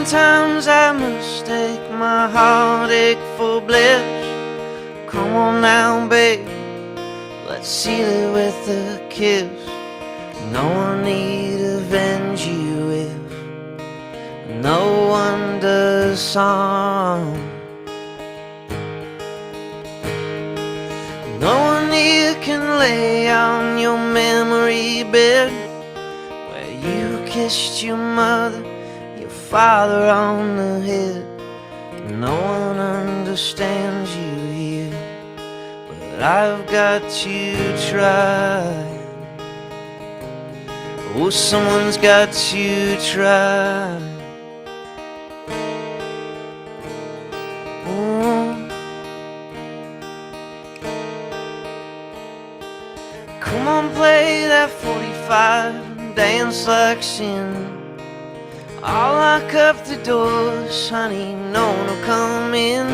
Sometimes I mistake my heartache for bliss. Come on now, babe, let's seal it with a kiss. No one need avenge you if no one does harm. No one here can lay on your memory bed where you kissed your mother, your father on the head. No one understands you here, but I've got to try. Oh, someone's got to try. Oh. Come on, play that 45 and dance like sin. I'll lock up the doors, honey, no one will come in.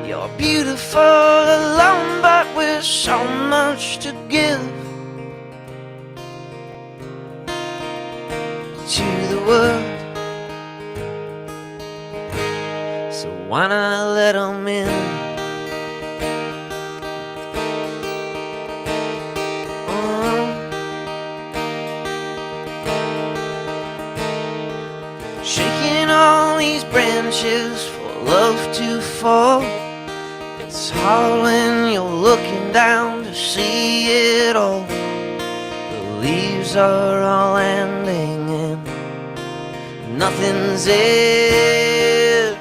You're beautiful alone, but with so much to give to the world. So why not let them in? Shaking all these branches for love to fall. It's hard when you're looking down to see it all. The leaves are all landing and nothing's there.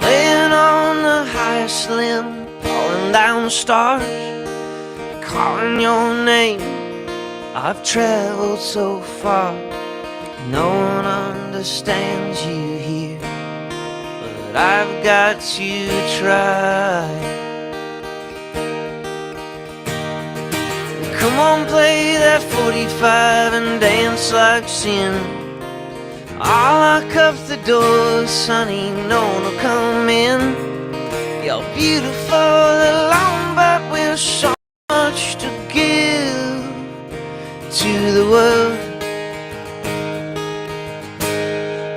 Laying on the highest limb, falling down the stars, calling your name. I've traveled so far. No one understands you here, but I've got to try. Come on, play that 45 and dance like sin. I'll lock up the doors, honey, no one will come in. You're beautiful alone, but with so much to give to the world.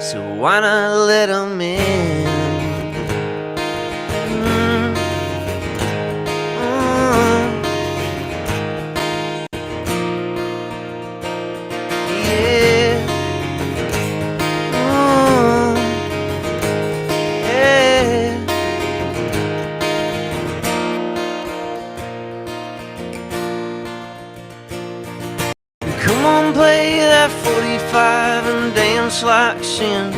So why not let them in? Yeah. Yeah. Come on, play that 45 and dance like sin.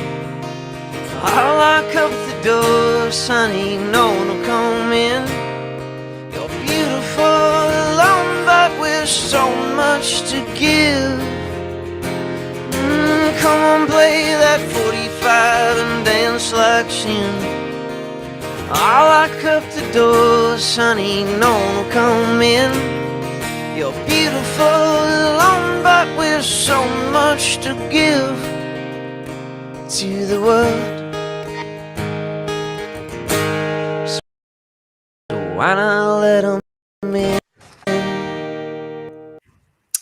I'll lock up the doors, honey, no one will come in. You're beautiful alone, but with so much to give. Come on, play that 45 and dance like sin. I'll lock up the doors, honey, no one will come in. You're beautiful alone, but with so much to give to the world. So why not let them in?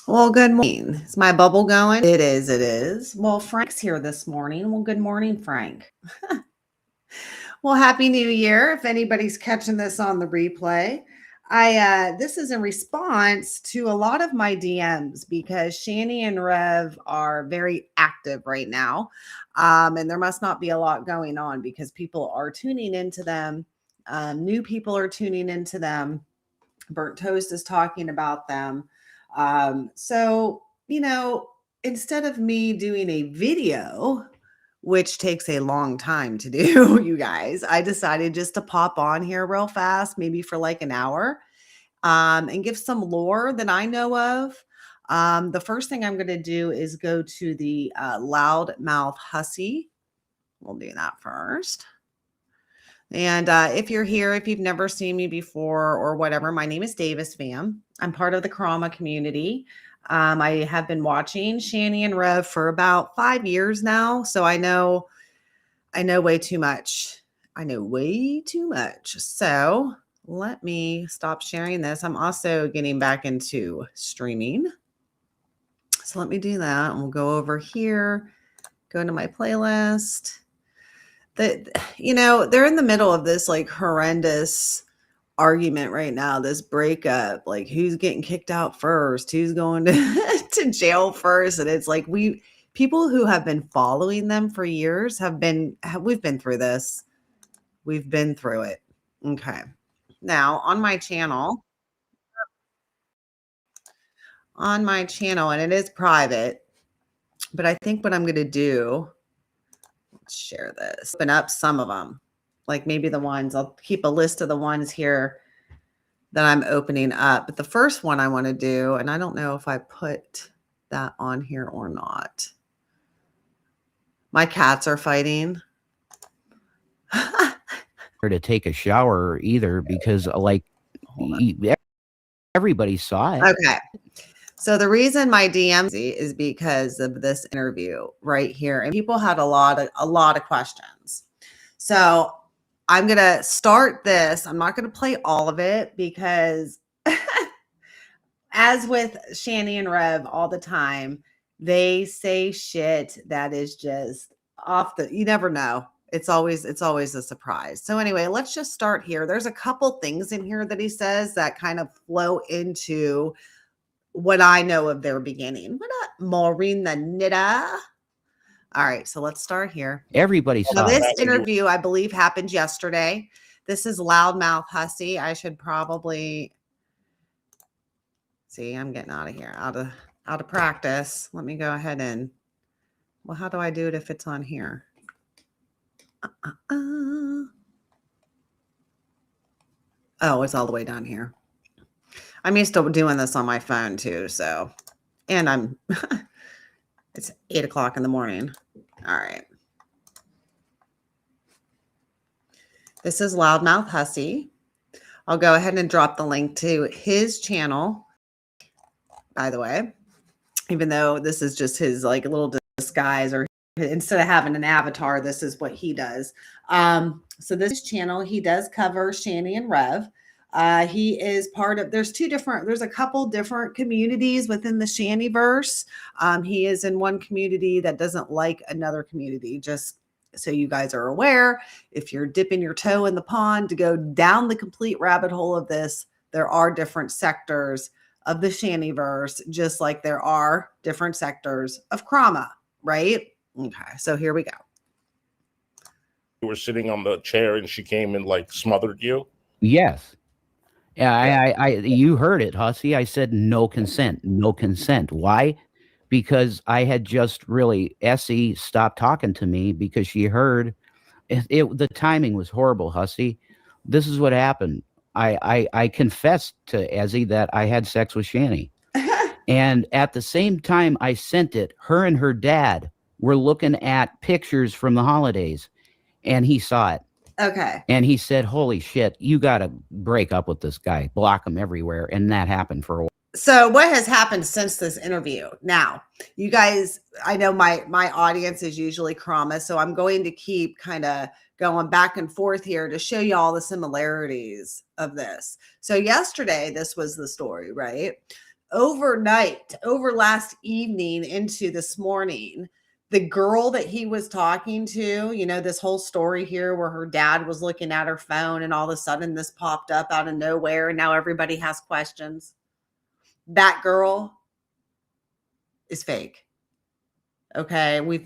Well, good morning. Is my bubble going? It is. It is. Well, Frank's here this morning. Well, good morning, Frank. Well, happy New Year. If anybody's catching this on the replay, this is in response to a lot of my DMs because Shanny and Rev are very active right now. And there must not be a lot going on because people are tuning into them. New people are tuning into them. Burnt Toast is talking about them. So, instead of me doing a video, which takes a long time to do, you guys, I decided just to pop on here real fast, maybe for like an hour, and give some lore that I know of. The first thing I'm going to do is go to the loudmouth hussy. We'll do that first. And if you're here, if you've never seen me before or whatever, my name is Davis Pham. I'm part of the Karama community. I have been watching Shanny and Rev for about 5 years now. So I know way too much. I know way too much. So let me stop sharing this. I'm also getting back into streaming. So let me do that. And we'll go over here, go into my playlist. They're in the middle of this like horrendous argument right now, this breakup, like who's getting kicked out first, who's going to jail first. And it's like people who have been following them for years we've been through this. We've been through it. Okay. Now on my channel, and it is private, but I think what I'm going to do, let's share this, open up some of them, like maybe the ones, I'll keep a list of the ones here that I'm opening up. But the first one I want to do, and I don't know if I put that on here or not. My cats are fighting. To take a shower either, because like everybody saw it. Okay. So the reason my DMs is because of this interview right here. And people had a lot of questions. So I'm going to start this. I'm not going to play all of it because as with Shanny and Rev all the time, they say shit that is just you never know. It's always a surprise. So anyway, let's just start here. There's a couple things in here that he says that kind of flow into what I know of their beginning. What up, Maureen the Knitter? All right, so let's start here. Everybody saw now, this interview, I believe, happened yesterday. This is Loudmouth Hussy. I should probably see. I'm getting out of here, out of practice. Let me go ahead and. Well, how do I do it if it's on here? Oh, it's all the way down here. I'm used to doing this on my phone too. So, and I'm, it's 8 o'clock in the morning. All right. This is Loudmouth Hussy. I'll go ahead and drop the link to his channel, by the way, even though this is just his like little disguise, or instead of having an avatar, this is what he does. So this channel, he does cover Shanny and Rev. He is part of, there's a couple different communities within the Shannyverse. He is in one community that doesn't like another community. Just so you guys are aware, if you're dipping your toe in the pond to go down the complete rabbit hole of this, there are different sectors of the Shannyverse, just like there are different sectors of Krama, right? Okay, so here we go. You were sitting on the chair and she came and like smothered you? Yes. Yeah, you heard it, Hussy. I said no consent, no consent. Why? Because I had just Essie stopped talking to me because she heard the timing was horrible, Hussy. This is what happened. I confessed to Essie that I had sex with Shanny. And at the same time I sent it, her and her dad were looking at pictures from the holidays, and he saw it. Okay. And he said, holy shit, you got to break up with this guy, block him everywhere. And that happened for a while. So what has happened since this interview? Now, you guys, I know my audience is usually Krama, so I'm going to keep kind of going back and forth here to show you all the similarities of this. So yesterday, this was the story, right? Overnight, over last evening into this morning, the girl that he was talking to, this whole story here where her dad was looking at her phone and all of a sudden this popped up out of nowhere and now everybody has questions. That girl is fake. Okay. Not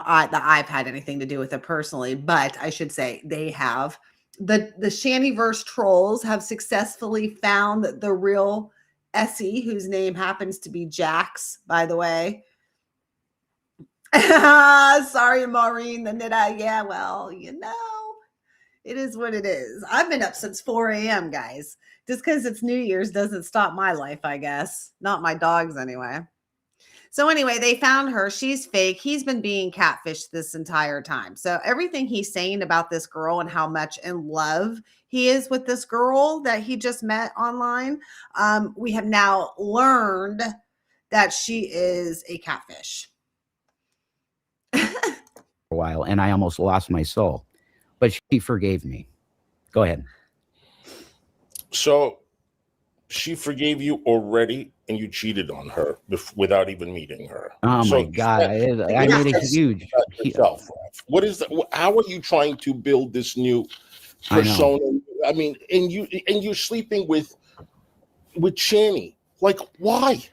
I've had anything to do with it personally, but I should say they have. The Shannyverse trolls have successfully found the real Essie, whose name happens to be Jax, by the way. Sorry, Maureen the Knitter. Yeah, well, it is what it is. I've been up since 4 a.m., guys. Just because it's New Year's doesn't stop my life, I guess. Not my dog's anyway. So anyway, they found her. She's fake. He's been being catfished this entire time. So everything he's saying about this girl and how much in love he is with this girl that he just met online, we have now learned that she is a catfish. For a while, and I almost lost my soul, but she forgave me. Go ahead. So She forgave you already, and you cheated on her without even meeting her. Oh So my God. I what is made a this huge, about yourself, Rev? What is that? How are you trying to build this new I know. persona? I mean, and you're sleeping with Shanny. Like, why?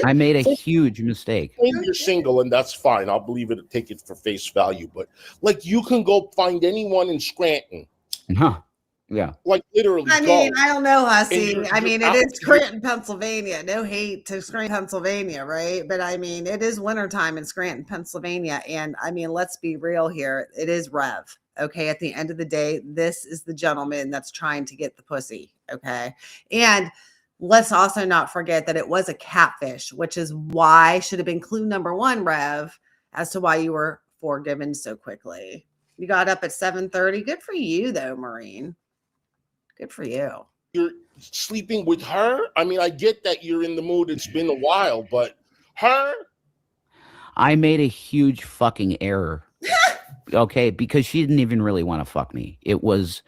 I made a huge mistake. Claim you're single, and that's fine. I'll believe it and take it for face value. But like, you can go find anyone in Scranton. Huh. Yeah. Like, literally, I mean, go. I don't know, And Hussy. you're I mean, it out is here. Scranton, Pennsylvania. No hate to Scranton, Pennsylvania, right? But I mean, it is wintertime in Scranton, Pennsylvania. And I mean, let's be real here. It is Rev. Okay. At the end of the day, this is the gentleman that's trying to get the pussy. Okay. And let's also not forget that it was a catfish, which is why should have been clue number one, Rev, as to why you were forgiven so quickly. You got up at 7:30. Good for you, though, Maureen. Good for you. You're sleeping with her. I mean, I get that you're in the mood. It's been a while, but her. I made a huge fucking error. Okay, because she didn't even really want to fuck me. It was,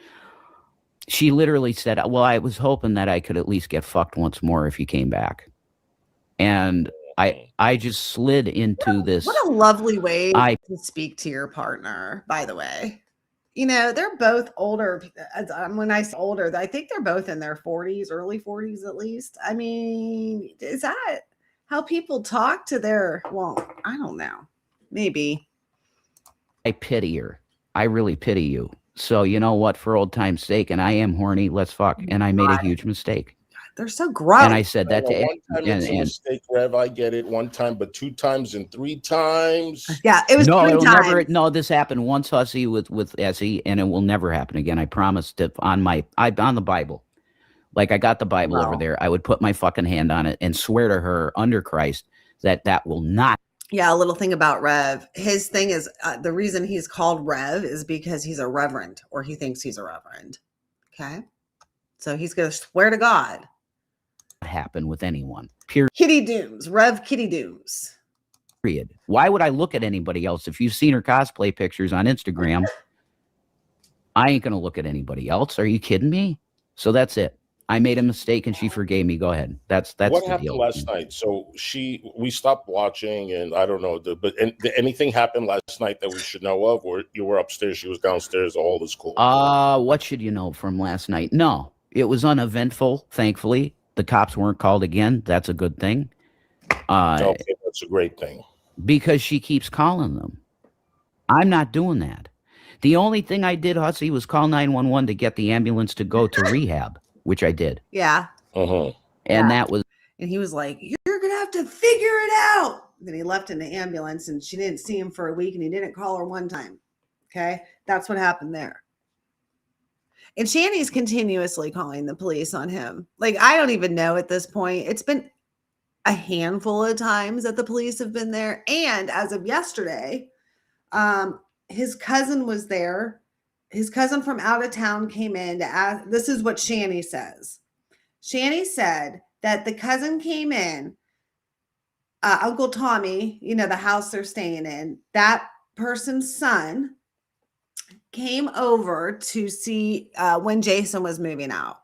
she literally said, well, I was hoping that I could at least get fucked once more if you came back. And I just slid into this. What a lovely way to speak to your partner, by the way. You know, they're both older. When I say older, I think they're both in their 40s, early 40s at least. I mean, is that how people talk to their, well, I don't know. Maybe. I pity her. I really pity you. So you know what, for old time's sake, and I am horny, let's fuck. And I made a huge mistake. They're so gross. And I said that to one time it's a mistake, Rev. I get it. One time, but 2 times and 3 times. Yeah, it was no, 3 it'll times. never. No, this happened once, Hussy, with Essie, and it will never happen again. I promised it on the Bible. Like I got the Bible over there. I would put my fucking hand on it and swear to her under Christ that will not. Yeah, a little thing about Rev. His thing is the reason he's called Rev is because he's a reverend, or he thinks he's a reverend. Okay, so he's going to swear to God. Happen with anyone. Period. Kitty Dooms, Rev Kitty Dooms. Period. Why would I look at anybody else? If you've seen her cosplay pictures on Instagram, I ain't gonna look at anybody else. Are you kidding me? So that's it. I made a mistake and she forgave me. Go ahead. That's what the happened deal. last night. So we stopped watching, and I don't know. But did anything happen last night that we should know of, or you were upstairs, she was downstairs, all is cool? What should you know from last night? No, it was uneventful. Thankfully, the cops weren't called again. That's a good thing. Okay, that's a great thing. Because she keeps calling them. I'm not doing that. The only thing I did, Hussy, was call 911 to get the ambulance to go to rehab, which I did. Yeah. And that was. And he was like, "You're gonna have to figure it out." Then he left in the ambulance, and she didn't see him for a week, and he didn't call her one time. Okay, that's what happened there. And Shanny's continuously calling the police on him. Like, I don't even know at this point. It's been a handful of times that the police have been there. And as of yesterday, his cousin was there. His cousin from out of town came in to ask. This is what Shanny says. Shanny said that the cousin came in, Uncle Tommy, you know, the house they're staying in, that person's son came over to see when Jason was moving out.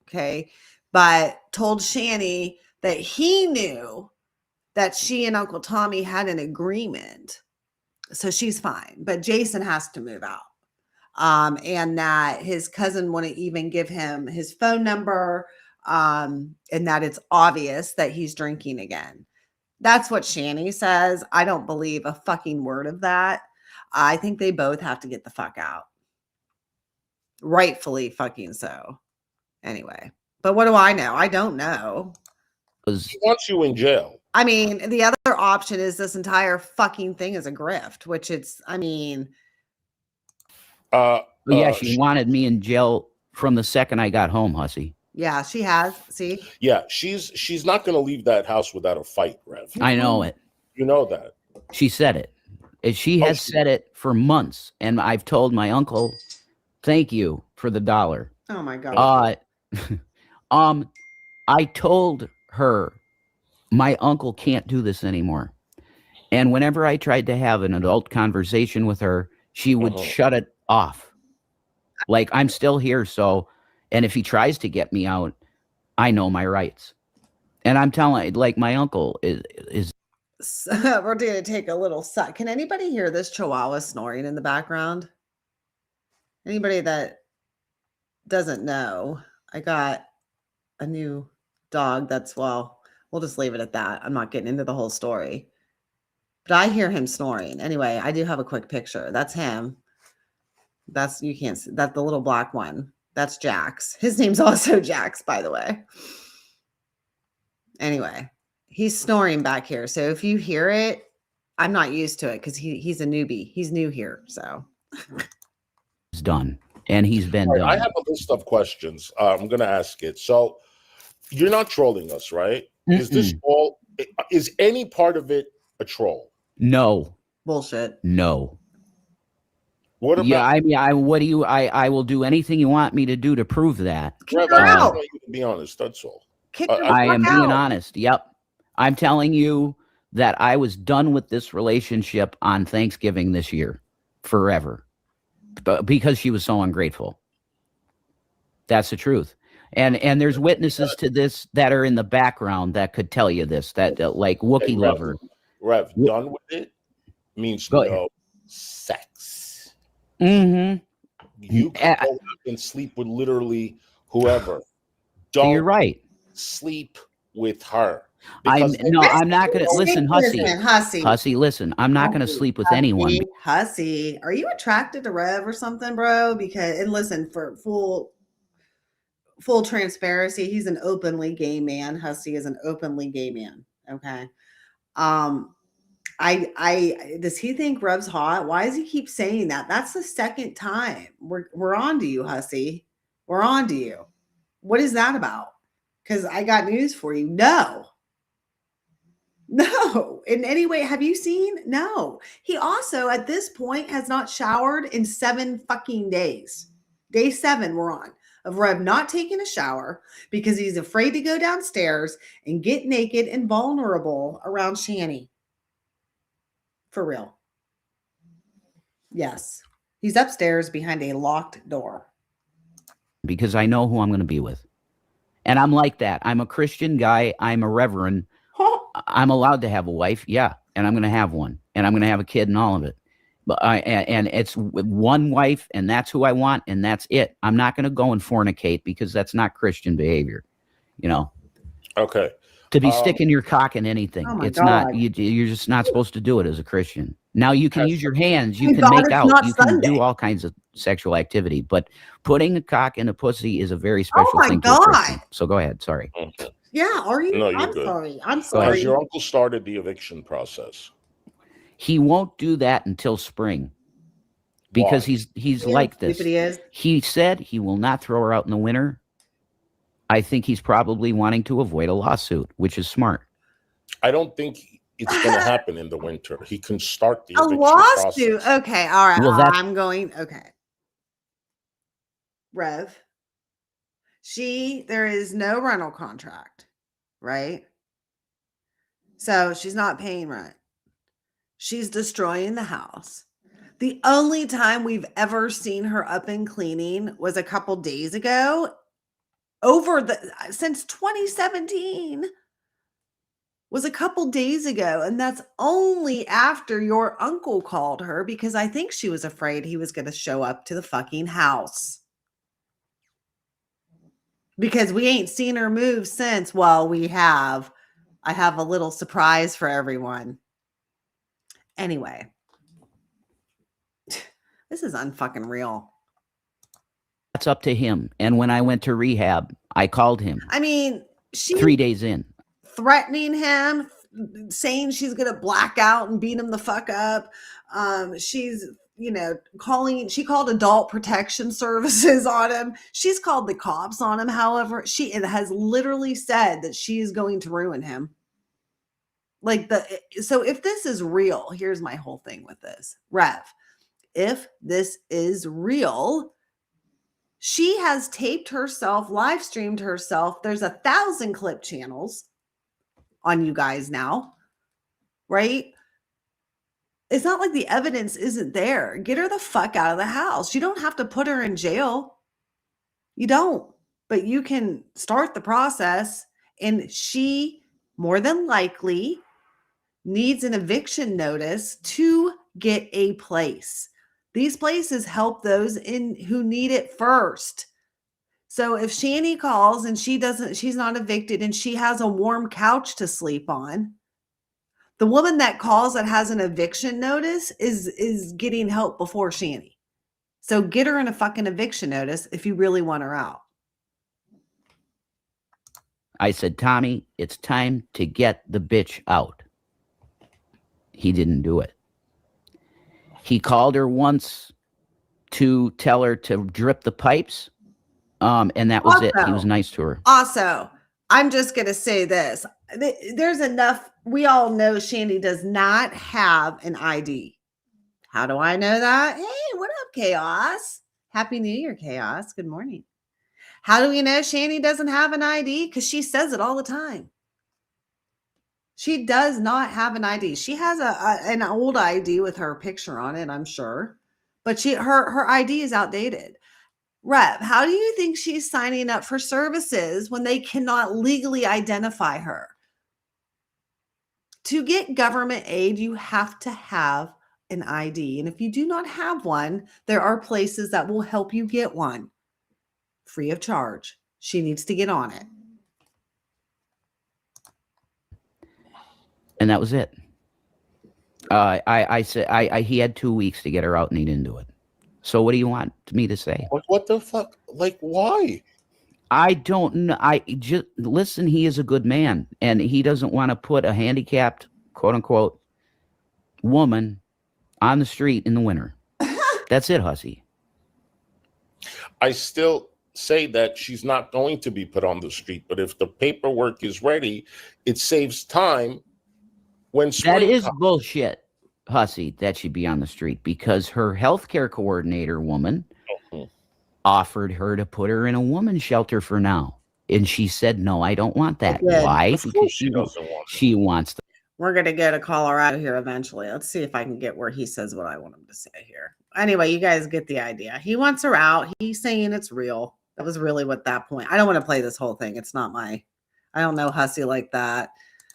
Okay. But told Shanny that he knew that she and Uncle Tommy had an agreement. So she's fine. But Jason has to move out. And that his cousin wouldn't even give him his phone number. And that it's obvious that he's drinking again. That's what Shanny says. I don't believe a fucking word of that. I think they both have to get the fuck out. Rightfully fucking so. Anyway, but what do I know? I don't know. He wants you in jail. I mean, the other option is this entire fucking thing is a grift, which it's, I mean. Yeah, she wanted me in jail from the second I got home, Hussy. Yeah, she has. See? Yeah, she's not going to leave that house without a fight, Rev. I know it. You know that. She said it. She has said it for months, and I've told my uncle, "Thank you for the $1." Oh my God. I told her my uncle can't do this anymore, and whenever I tried to have an adult conversation with her, she would shut it off. Like, I'm still here, so, and if he tries to get me out, I know my rights. And I'm telling, like, my uncle is So, we're going to take a little suck. Can anybody hear this chihuahua snoring in the background? Anybody that doesn't know, I got a new dog that's, well, we'll just leave it at that. I'm not getting into the whole story. But I hear him snoring. Anyway, I do have a quick picture. That's him. That's, you can't see, that's the little black one. That's Jax. His name's also Jax, by the way. Anyway, he's snoring back here. So if you hear it, I'm not used to it because he's a newbie. He's new here. So done. And he's been All right, done. I have a list of questions. I'm going to ask it. So you're not trolling us, right? Is this all? Is any part of it a troll? No. bullshit. No. What about? Yeah, I mean, what do you? I will do anything you want me to do to prove that. Kick Rev, her I just out. want you to be honest. That's all. Kick her I am fuck being out. honest. Yep. I'm telling you that I was done with this relationship on Thanksgiving this year, forever, because she was so ungrateful. That's the truth. And there's witnesses to this that are in the background that could tell you this, that like Wookiee Hey, lover. Rev, done with it means Go no sex. Mm-hmm. You can go out and sleep with literally whoever. You're Don't right. sleep with her. I'm not gonna listen, Hussy. Hussy, listen. I'm not gonna sleep with anyone. Hussy, are you attracted to Rev or something, bro? Because, and listen, for full transparency, he's an openly gay man. Hussy is an openly gay man. Okay. I does he think Rev's hot? Why does he keep saying that? That's the second time. We're on to you, Hussy. We're on to you. What is that about? Because I got news for you. No. In any way, have you seen? No. He also, at this point, has not showered in 7 fucking days. Day 7 we're on of Rev not taking a shower because he's afraid to go downstairs and get naked and vulnerable around Shanny. For real. Yes. He's upstairs behind a locked door. Because I know who I'm going to be with. And I'm like that. I'm a Christian guy. I'm a reverend. I'm allowed to have a wife. Yeah. And I'm going to have one. And I'm going to have a kid and all of it. But and it's with one wife, and that's who I want, and that's it. I'm not going to go and fornicate because that's not Christian behavior. You know. Okay. To be sticking your cock in anything. Oh my It's God. not, you're just not supposed to do it as a Christian. Now you can use your hands, you Thank can God make it's out, not you can Sunday. do all kinds of sexual activity, but putting a cock in a pussy is a very special my thing to a Christian. God. So go ahead, sorry. Yeah, are you? No, you're I'm good. sorry. I'm Go ahead. sorry. Has your uncle started the eviction process? He won't do that until spring. Because Why? he's like this. He is. He said he will not throw her out in the winter. I think he's probably wanting to avoid a lawsuit, which is smart. I don't think it's going to happen in the winter. He can start the A eviction lawsuit. process. Okay. All right. Well, that's- I'm going. Okay. Rev. There is no rental contract, right? So she's not paying rent. She's destroying the house. The only time we've ever seen her up and cleaning was a couple days ago. Since 2017 was a couple days ago. And that's only after your uncle called her because I think she was afraid he was going to show up to the fucking house. Because we ain't seen her move since. Well, we have. I have a little surprise for everyone. Anyway. This is unfucking real. That's up to him. And when I went to rehab, I called him. I mean, she 3 days in. threatening him, saying she's gonna black out and beat him the fuck up. She's, she called adult protection services on him. She's called the cops on him. However, she has literally said that she is going to ruin him. So if this is real, here's my whole thing with this. Rev, if this is real, she has taped herself, live streamed herself. There's 1,000 clip channels on you guys now, right? It's not like the evidence isn't there. Get her the fuck out of the house. You don't have to put her in jail. You don't. but you can start the process, and she more than likely needs an eviction notice to get a place. These places help those in who need it first. So if Shanny calls and she's not evicted and she has a warm couch to sleep on, the woman that calls that has an eviction notice is getting help before Shanny. So get her in a fucking eviction notice if you really want her out. I said, Tommy, it's time to get the bitch out. He didn't do it. He called her once to tell her to drip the pipes, and that was it. He was nice to her. Also, I'm just going to say this. There's enough. We all know Shanny does not have an ID. How do I know that? Hey, what up, Chaos? Happy New Year, Chaos. Good morning. How do we know Shanny doesn't have an ID? Because she says it all the time. She does not have an ID. She has an old ID with her picture on it, I'm sure. But her ID is outdated. Rev, how do you think she's signing up for services when they cannot legally identify her? To get government aid, you have to have an ID. And if you do not have one, there are places that will help you get one free of charge. She needs to get on it. And that was it. I said he had 2 weeks to get her out, and he didn't do it. So what do you want me to say? What the fuck? Like, why? I don't know. I just listen. He is a good man, and he doesn't want to put a handicapped, quote unquote, woman on the street in the winter. That's it, Hussy. I still say that she's not going to be put on the street, but if the paperwork is ready, it saves time when spring That is comes. bullshit, Hussy, that she'd be on the street, because her healthcare coordinator woman offered her to put her in a woman's shelter for now. And she said, no, I don't want that. Why? Of Because course she doesn't want it. she wants to. We're going to go to Colorado here eventually. Let's see if I can get where he says what I want him to say here. Anyway, you guys get the idea. He wants her out. He's saying it's real. That was really what that point. I don't want to play this whole thing. It's not I don't know Hussy like that.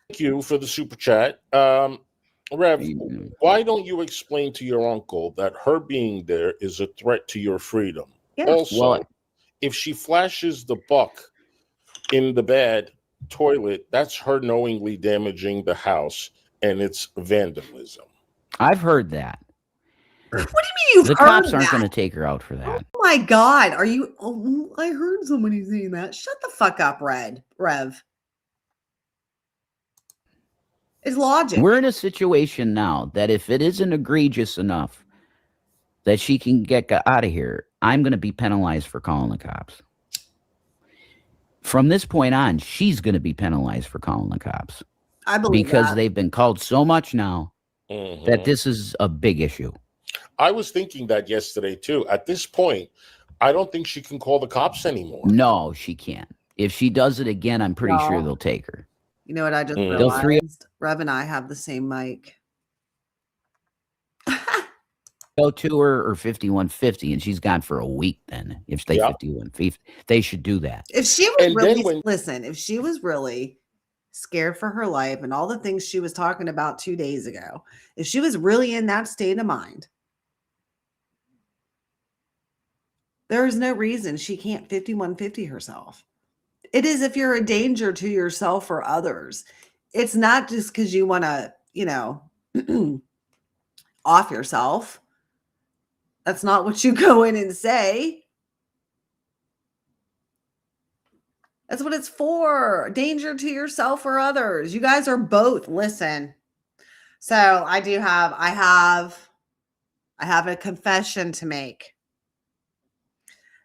Thank you for the super chat. Rev, why don't you explain to your uncle that her being there is a threat to your freedom? Yeah. Also, if she flashes the buck in the bed toilet, that's her knowingly damaging the house, and it's vandalism. I've heard that. What do you mean you've The heard cops aren't that? going to take her out for that. Oh my God. Are you? Oh, I heard somebody saying that. Shut the fuck up, Rev. It's logic. We're in a situation now that if it isn't egregious enough that she can get out of here, I'm going to be penalized for calling the cops. From this point on, she's going to be penalized for calling the cops. I believe because they've been called so much now that this is a big issue. I was thinking that yesterday too. At this point, I don't think she can call the cops anymore. No, she can't. If she does it again, I'm pretty sure they'll take her. You know what I just realized? Rev and I have the same mic. Go to her or 5150, and she's gone for a week. Then, if they 5150, they should do that. If she was really listen, if she was really scared for her life and all the things she was talking about 2 days ago, if she was really in that state of mind, there is no reason she can't 5150 herself. It is if you're a danger to yourself or others. It's not just because you want to, off yourself. That's not what you go in and say. That's what it's for. Danger to yourself or others. You guys are both. Listen. So I have a confession to make.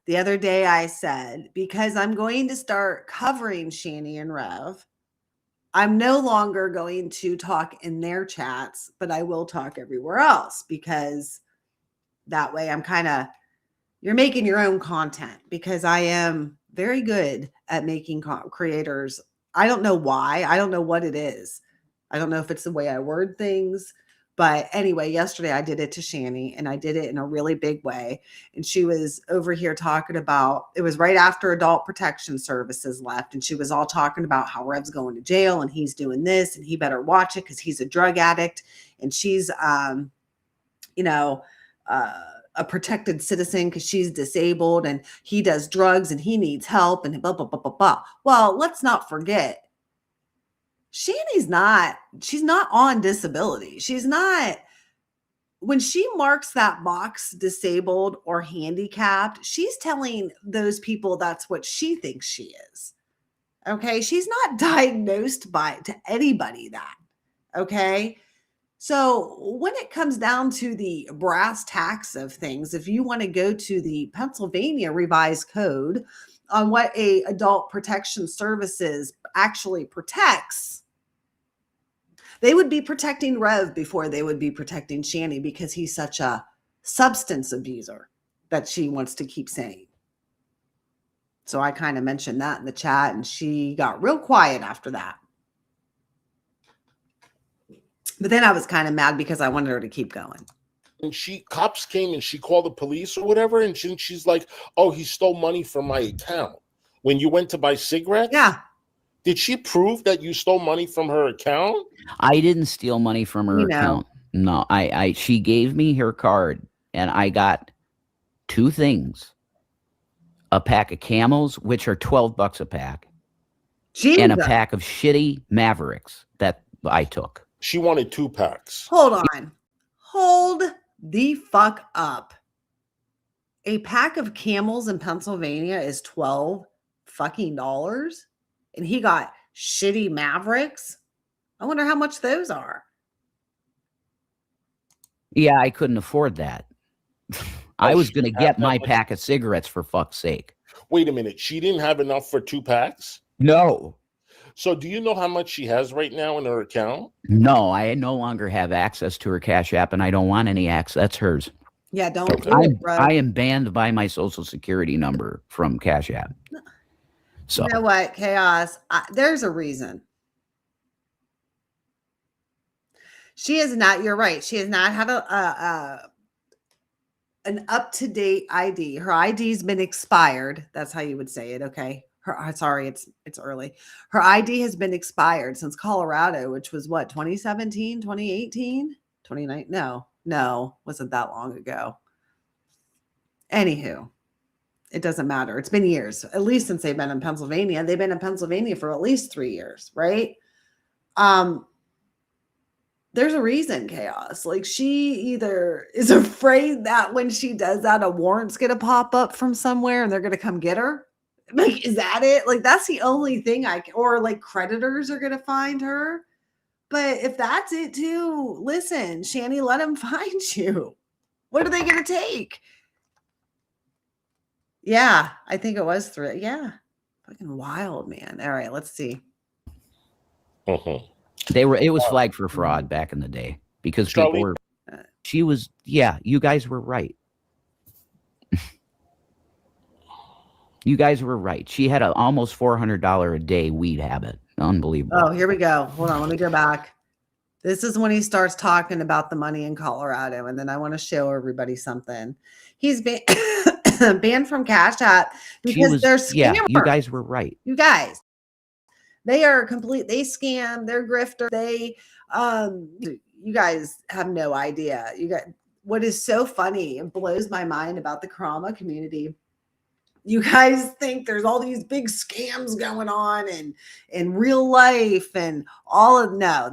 The other day I said, because I'm going to start covering Shanny and Rev, I'm no longer going to talk in their chats, but I will talk everywhere else, because that way you're making your own content, because I am very good at making creators. I don't know why. I don't know what it is. I don't know if it's the way I word things, But anyway, yesterday I did it to Shanny, and I did it in a really big way. And she was over here talking about, it was right after Adult Protection Services left. And she was all talking about how Rev's going to jail and he's doing this and he better watch it because he's a drug addict. And she's, you know, a protected citizen because she's disabled and he does drugs and he needs help and blah, blah, blah, blah, blah. Well, let's not forget, she's not on disability. She's not, when she marks that box disabled or handicapped, she's telling those people that's what she thinks she is. Okay. She's not diagnosed to anybody that. Okay. So when it comes down to the brass tacks of things, if you want to go to the Pennsylvania revised code on what a adult protection services actually protects, they would be protecting Rev before they would be protecting Shanny because he's such a substance abuser that she wants to keep saying. So I kind of mentioned that in the chat and she got real quiet after that. But then I was kind of mad because I wanted her to keep going. And cops came and she called the police or whatever. And she's like, oh, he stole money from my account. When you went to buy cigarettes? Yeah. Did she prove that you stole money from her account? I didn't steal money from her account. No, she gave me her card and I got two things. A pack of Camels, which are $12 a pack, and a pack of shitty Mavericks that I took. She wanted 2 packs. Hold on. Hold the fuck up. A pack of Camels in Pennsylvania is $12 fucking dollars. And he got shitty Mavericks. I wonder how much those are. Yeah, I couldn't afford that. I was going to get my pack of cigarettes for fuck's sake. Wait a minute. She didn't have enough for 2 packs? No. So do you know how much she has right now in her account? No, I no longer have access to her Cash App and I don't want any access. That's hers. Yeah, don't do it, bro. I am banned by my social security number from Cash App. So you know what, Chaos? There's a reason. She is not. You're right. She has not had an up-to-date ID. Her ID's been expired. That's how you would say it. Okay. Sorry, it's early. Her ID has been expired since Colorado, which was what, 2017, 2018, 2019? No, wasn't that long ago. Anywho. It doesn't matter. It's been years, at least since they've been in Pennsylvania. They've been in Pennsylvania for at least 3 years, right? There's a reason, Chaos. Like she either is afraid that when she does that, a warrant's going to pop up from somewhere and they're going to come get her. Like, is that it? Like, that's the only thing or like creditors are going to find her. But if that's it too, listen, Shanny, let them find you. What are they going to take? Yeah, I think it was 3. Yeah. Fucking wild, man. All right, let's see. It was flagged for fraud back in the day because people were, you guys were right. You guys were right. She had an almost $400 a day weed habit. Unbelievable. Oh, here we go. Hold on. Let me go back. This is when he starts talking about the money in Colorado. And then I want to show everybody something. He's been banned from Cash App because they're scammers. Yeah, you guys were right. You guys. They are they scam, they're grifter. You guys have no idea. What is so funny and blows my mind about the trauma community. You guys think there's all these big scams going on and in real life and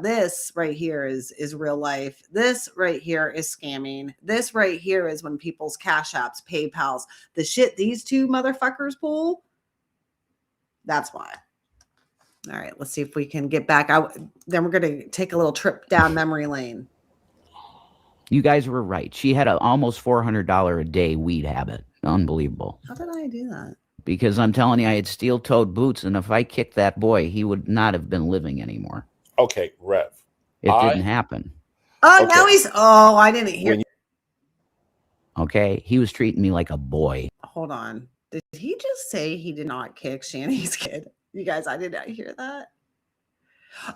this right here is real life. This right here is scamming. This right here is when people's Cash Apps, PayPals, the shit these two motherfuckers pull. That's why. All right, let's see if we can get back. Then we're going to take a little trip down memory lane. You guys were right. She had an almost $400 a day weed habit. Unbelievable. How did I do that? Because I'm telling you, I had steel-toed boots, and if I kicked that boy, he would not have been living anymore. Okay, Rev. It didn't happen. Oh, okay. Now I didn't hear. Okay, he was treating me like a boy. Hold on. Did he just say he did not kick Shanny's kid? You guys, I did not hear that.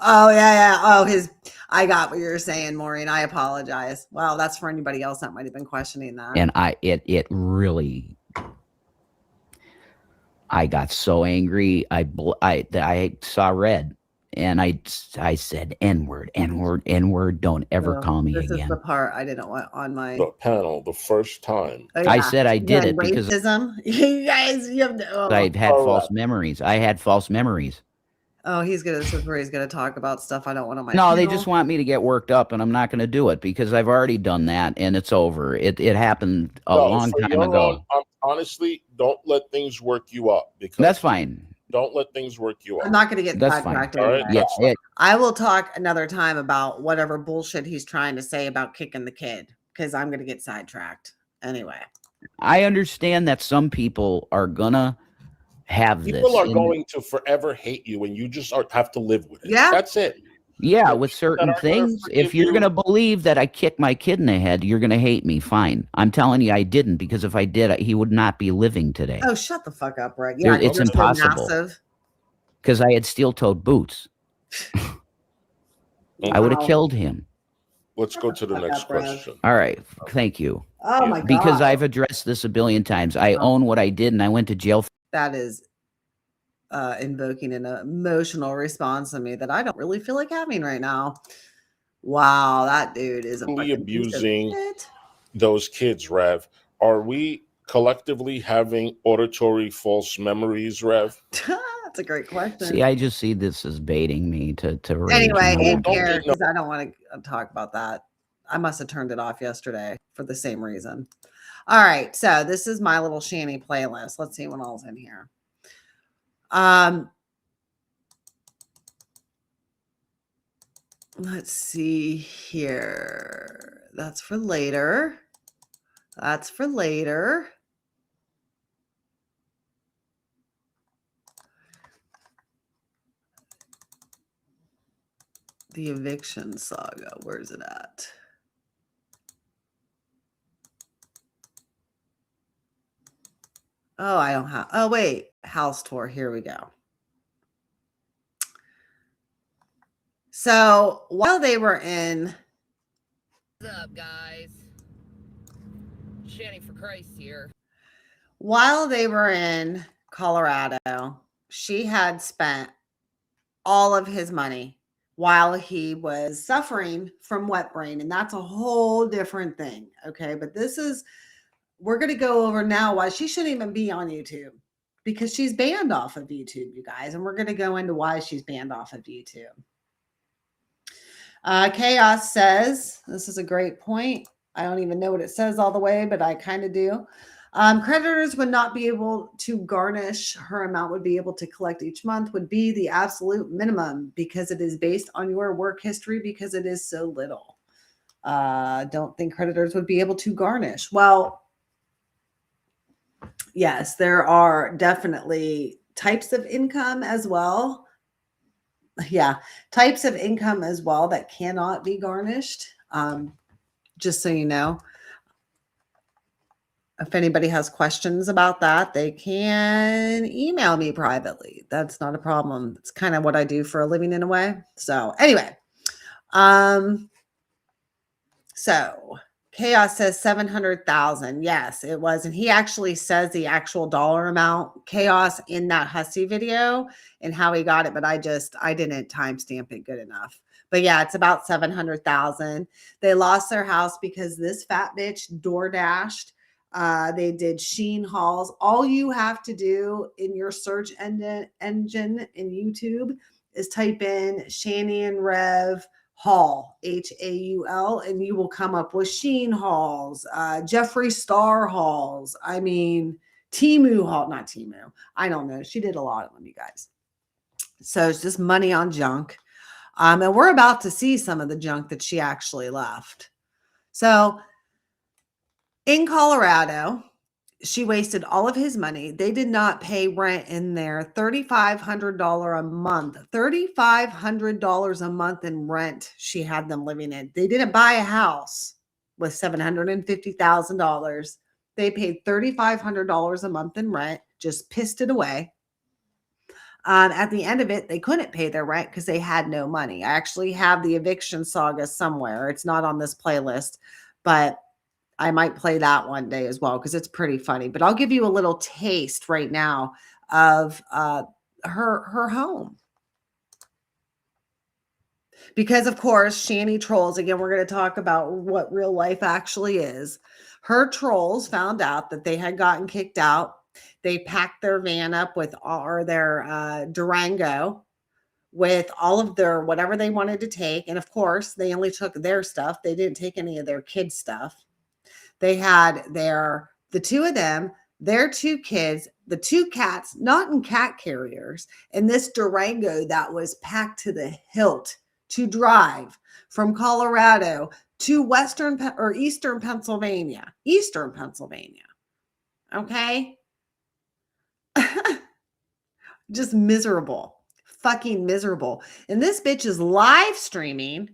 Oh, yeah. Oh, I got what you're saying, Maureen. I apologize. Well, that's for anybody else that might have been questioning that. And it really, I got so angry. I saw red, and I said, N-word, N-word, N-word. Don't ever call me This is again. the part I didn't want on my. The panel, the first time. Oh, I yeah. said I did Again, it because racism. You guys, you have no. I had All false right. memories. I had false memories. Oh, this is where he's gonna talk about stuff I don't want on my. No, they channel. just want me to get worked up, and I'm not going to do it because I've already done that, and it's over. It happened a long for time your ago. own, honestly, don't let things work you up, because That's fine. don't let things work you I'm up. not going to get That's fine. sidetracked All right, anyway. Yeah, that's fine. I will talk another time about whatever bullshit he's trying to say about kicking the kid, because I'm going to get sidetracked anyway. I understand that some people are gonna have this. People are going to forever hate you, and you just have to live with it. Yeah. That's it. Yeah, There's with people that certain aren't gonna things. forgive If you're you. going to believe that I kicked my kid in the head, you're going to hate me. Fine. I'm telling you I didn't, because if I did, he would not be living today. Oh, shut the fuck up, Brett. Yeah, It's you're so impossible. massive. Because I had steel-toed boots. I would have Wow. killed him. Let's go to the Fuck next up, bro. question. All right. Thank you. Oh Yeah. my god. Because I've addressed this a billion times. I own what I did, and I went to jail. That is invoking an emotional response in me that I don't really feel like having right now. Wow, that dude is a We fucking piece of abusing shit. those kids, Rev. Are we collectively having auditory false memories, Rev? That's a great question. See, I just see this as baiting me to rage. Anyway, and in all. here, because I don't want to talk about that. I must have turned it off yesterday for the same reason. All right, so this is my little Shanny playlist. Let's see what all's in here. Let's see here. That's for later. That's for later. The eviction saga. Where's it at? Oh, I don't have. Oh, wait. House tour. Here we go. So while they were in. What's up, guys? Shanny for Christ here. While they were in Colorado, she had spent all of his money while he was suffering from wet brain. And that's a whole different thing. Okay. But we're going to go over now why she shouldn't even be on YouTube, because she's banned off of YouTube, you guys. And we're going to go into why she's banned off of YouTube. Chaos says, this is a great point. I don't even know what it says all the way, but I kind of do. Creditors would not be able to garnish. Her amount would be able to collect each month would be the absolute minimum, because it is based on your work history, because it is so little. Don't think creditors would be able to garnish. Well, yes, there are definitely types of income as well. Yeah, types of income as well that cannot be garnished. Just so you know. If anybody has questions about that, they can email me privately. That's not a problem. It's kind of what I do for a living in a way. So anyway, so Chaos says 700,000. Yes, it was. And he actually says the actual dollar amount, Chaos, in that Hussey video and how he got it. But I didn't timestamp it good enough. But yeah, it's about 700,000. They lost their house because this fat bitch door dashed. They did Sheen hauls. All you have to do in your search engine in YouTube is type in Shanny and Rev haul, Haul, and you will come up with Sheen hauls, Jeffree Star hauls. I mean, Temu haul, not Temu. I don't know. She did a lot of them, you guys. So it's just money on junk. And we're about to see some of the junk that she actually left. So in Colorado, she wasted all of his money. They did not pay rent in there. $3,500 a month. $3,500 a month in rent she had them living in. They didn't buy a house with $750,000. They paid $3,500 a month in rent, just pissed it away. At the end of it, they couldn't pay their rent because they had no money. I actually have the eviction saga somewhere. It's not on this playlist, but I might play that one day as well because it's pretty funny. But I'll give you a little taste right now of her home. Because, of course, Shanny trolls, again, we're going to talk about what real life actually is. Her trolls found out that they had gotten kicked out. They packed their van up with their Durango with all of their whatever they wanted to take. And, of course, they only took their stuff. They didn't take any of their kids' stuff. They had the two of them, their two kids, the two cats, not in cat carriers, and this Durango that was packed to the hilt to drive from Colorado to Eastern Pennsylvania. Okay. Just miserable, fucking miserable. And this bitch is live streaming.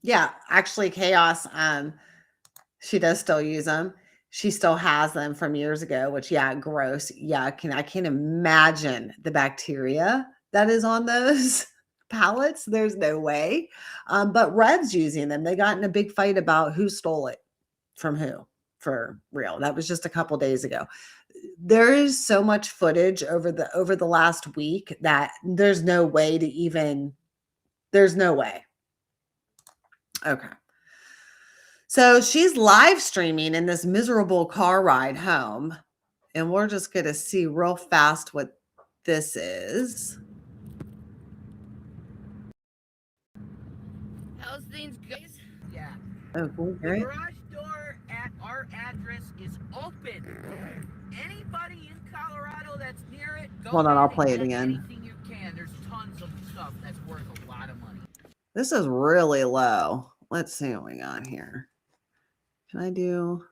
Yeah, actually Chaos, she does still use them. She still has them from years ago, which, yeah, gross. Yeah, I can't imagine the bacteria that is on those pallets. There's no way. But Rev's using them. They got in a big fight about who stole it from who, for real. That was just a couple days ago. There is so much footage over the last week that there's no way to even, there's no way. Okay. So she's live streaming in this miserable car ride home. And we're just going to see real fast what this is. How's things, guys? Yeah. Oh, cool. The Great. garage door at our address is open. Anybody in Colorado that's near it, go Hold on, I'll in and play it get again. anything you can. There's tons of stuff that's worth a lot of money. This is really low. Let's see what we got here. Can I do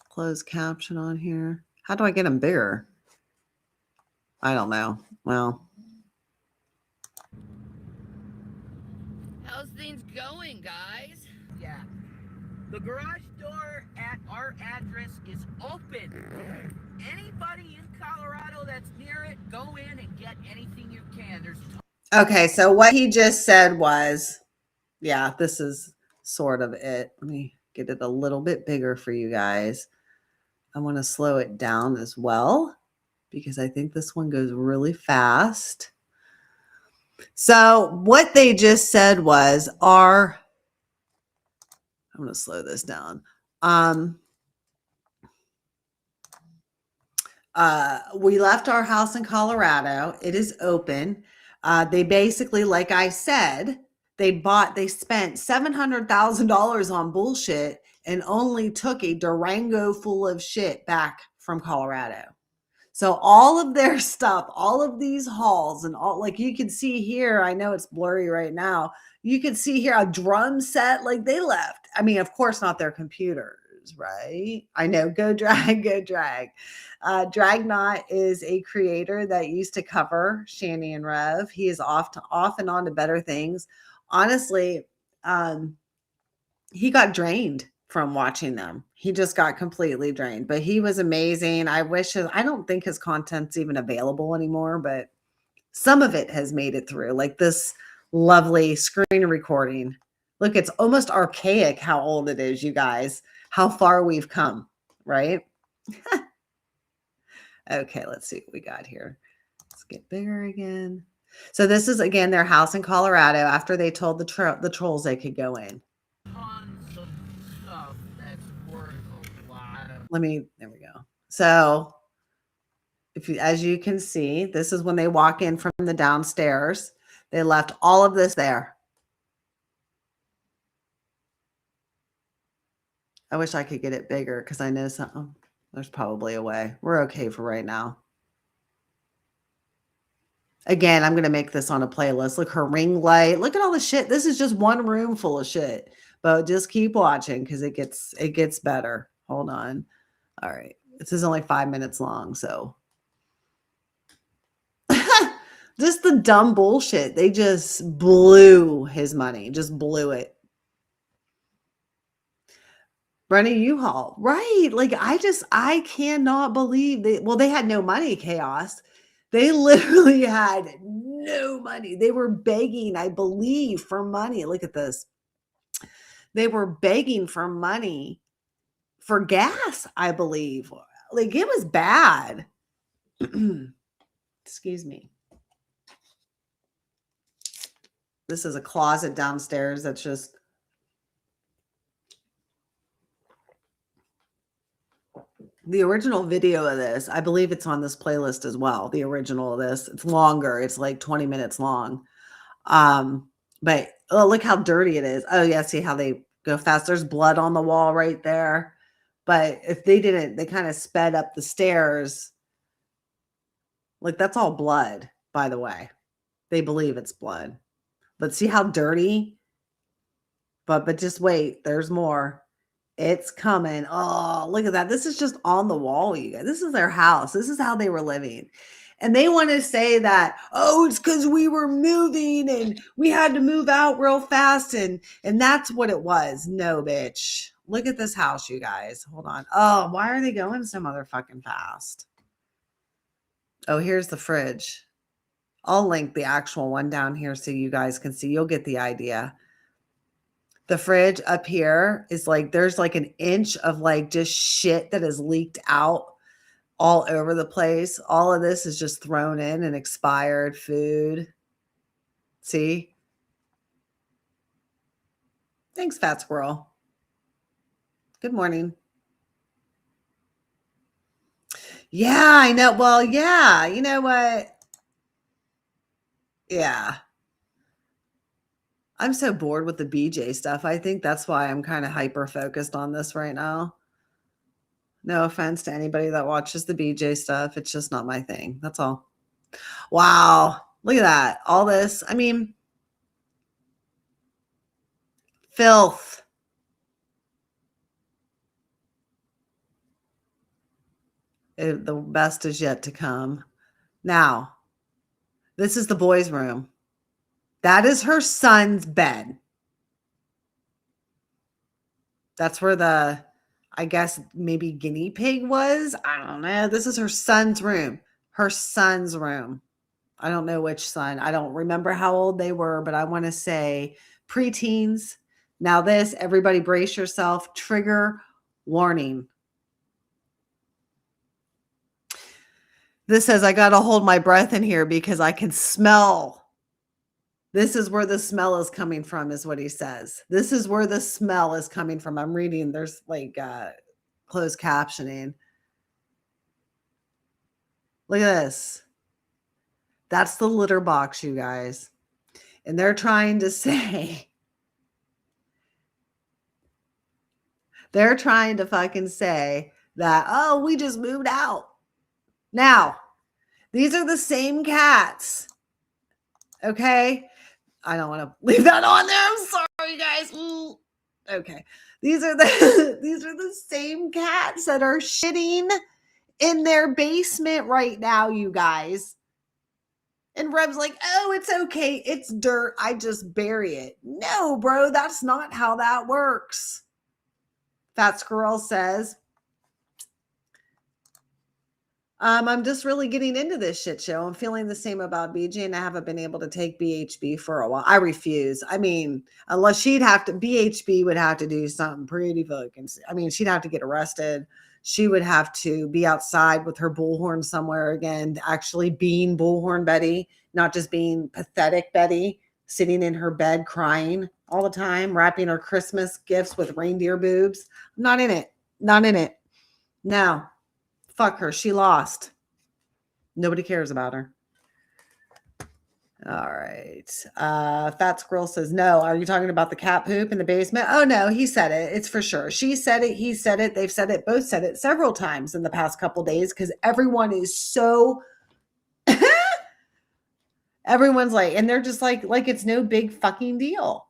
closed caption on here? How do I get them bigger? I don't know. Well, How's things going, guys? Yeah. The garage door at our address is open. Anybody in Colorado that's near it, go in and get anything you can. There's okay. So what he just said was, yeah, this is sort of it. Let me get it a little bit bigger for you guys. I want to slow it down as well because I think this one goes really fast. So what they just said was I'm going to slow this down. We left our house in Colorado. It is open. They basically, like I said, they spent $700,000 on bullshit and only took a Durango full of shit back from Colorado. So all of their stuff, all of these hauls and all, like you can see here, I know it's blurry right now. You can see here a drum set, like they left. I mean, of course, not their computers, right? I know, go drag, go drag. Dragnot is a creator that used to cover Shanny and Rev. He is off and on to better things. Honestly, he got drained from watching them. He just got completely drained, but he was amazing. I don't think his content's even available anymore, but some of it has made it through, like this lovely screen recording. Look, it's almost archaic how old it is, you guys, how far we've come, right? Okay, let's see what we got here. Let's get bigger again. So this is, again, their house in Colorado after they told the trolls they could go in. tons of stuff that's worth a lot of. There we go. So as you can see, this is when they walk in from the downstairs. They left all of this there. I wish I could get it bigger because I know something. There's probably a way. We're okay for right now. Again, I'm going to make this on a playlist. Look, her ring light. Look at all the shit. This is just one room full of shit. But just keep watching because it gets better. Hold on. All right. This is only 5 minutes long, so. Just the dumb bullshit. They just blew his money. Just blew it. Running U-Haul. Right. Like I cannot believe they had no money, Chaos. They literally had no money. They were begging, I believe, for money. Look at this. They were begging for money for gas, I believe. Like it was bad. Excuse me. This is a closet downstairs that's just the original video of this. I believe it's on this playlist as well. The original of this. It's longer. It's like 20 minutes long. But oh, look how dirty it is. Oh yeah, see how they go fast. There's blood on the wall right there. But if they didn't, they kind of sped up the stairs. Like that's all blood, by the way. They believe it's blood. But see how dirty? But just wait, there's more. It's coming. Oh, look at that. This is just on the wall, you guys. This is their house. This is how they were living. And they want to say that, oh, it's because we were moving and we had to move out real fast. And that's what it was. No, bitch. Look at this house, you guys. Hold on. Oh, why are they going so motherfucking fast? Oh, here's the fridge. I'll link the actual one down here so you guys can see. You'll get the idea. The fridge up here is like, there's like an inch of like just shit that has leaked out all over the place. All of this is just thrown in and expired food. See? Thanks, Fat Squirrel. Good morning. Yeah, I know. Well, yeah. You know what? Yeah. I'm so bored with the BJ stuff. I think that's why I'm kind of hyper focused on this right now. No offense to anybody that watches the BJ stuff. It's just not my thing. That's all. Wow. Look at that. All this. I mean, filth. The best is yet to come. Now, this is the boys' room. That is her son's bed. That's where the, I guess, maybe guinea pig was. I don't know. This is her son's room. Her son's room. I don't know which son. I don't remember how old they were, but I want to say preteens. Now this, everybody brace yourself. Trigger warning. This says, I got to hold my breath in here because I can smell. This is where the smell is coming from, is what he says. This is where the smell is coming from. I'm reading, there's like closed captioning. Look at this. That's the litter box, you guys. And they're trying to say, they're trying to fucking say that, oh, we just moved out. Now, these are the same cats. Okay. I don't want to leave that on there. I'm sorry, guys. Ooh. Okay. These are the same cats that are shitting in their basement right now, you guys. And Reb's like, oh, it's okay. It's dirt. I just bury it. No, bro, that's not how that works. Fat Squirrel says, I'm just really getting into this shit show. I'm feeling the same about BJ, and I haven't been able to take BHB for a while. I refuse. I mean, unless BHB would have to do something pretty fucking, I mean, she'd have to get arrested. She would have to be outside with her bullhorn somewhere again, actually being bullhorn Betty, not just being pathetic Betty, sitting in her bed crying all the time, wrapping her Christmas gifts with reindeer boobs. I'm not in it. Not in it. No. Fuck her. She lost. Nobody cares about her. All right. Fat Squirrel says, no. Are you talking about the cat poop in the basement? Oh, no. He said it. It's for sure. She said it. He said it. They've said it. Both said it several times in the past couple days because everyone is so... Everyone's like, and they're just like it's no big fucking deal.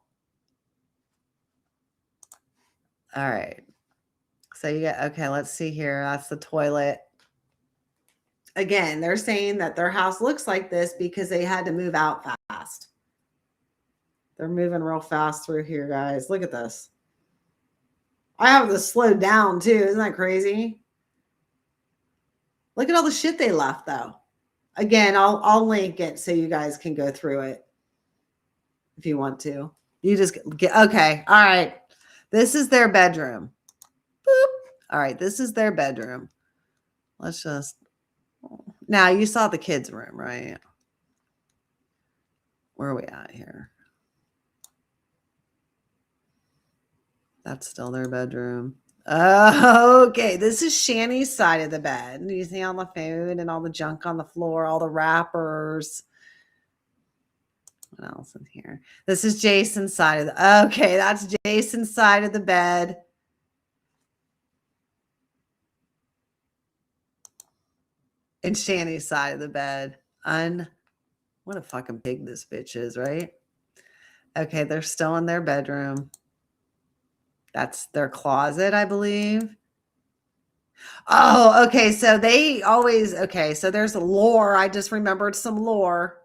All right. So you get, okay, let's see here. That's the toilet. Again, they're saying that their house looks like this because they had to move out fast. They're moving real fast through here, guys. Look at this. I have this slowed down too. Isn't that crazy? Look at all the shit they left though. Again, I'll link it so you guys can go through it if you want to. You just get okay. All right. This is their bedroom. Boop. All right, this is their bedroom. Let's just now you saw the kids' room, right? Where are we at here? That's still their bedroom. Oh, okay. This is Shanny's side of the bed. You see all the food and all the junk on the floor, all the wrappers. What else in here? This is Jason's side of the okay, that's Jason's side of the bed. And Shanny's side of the bed. What a fucking pig this bitch is, right? Okay, they're still in their bedroom. That's their closet, I believe. Oh, okay. So they always, okay. So there's lore. I just remembered some lore.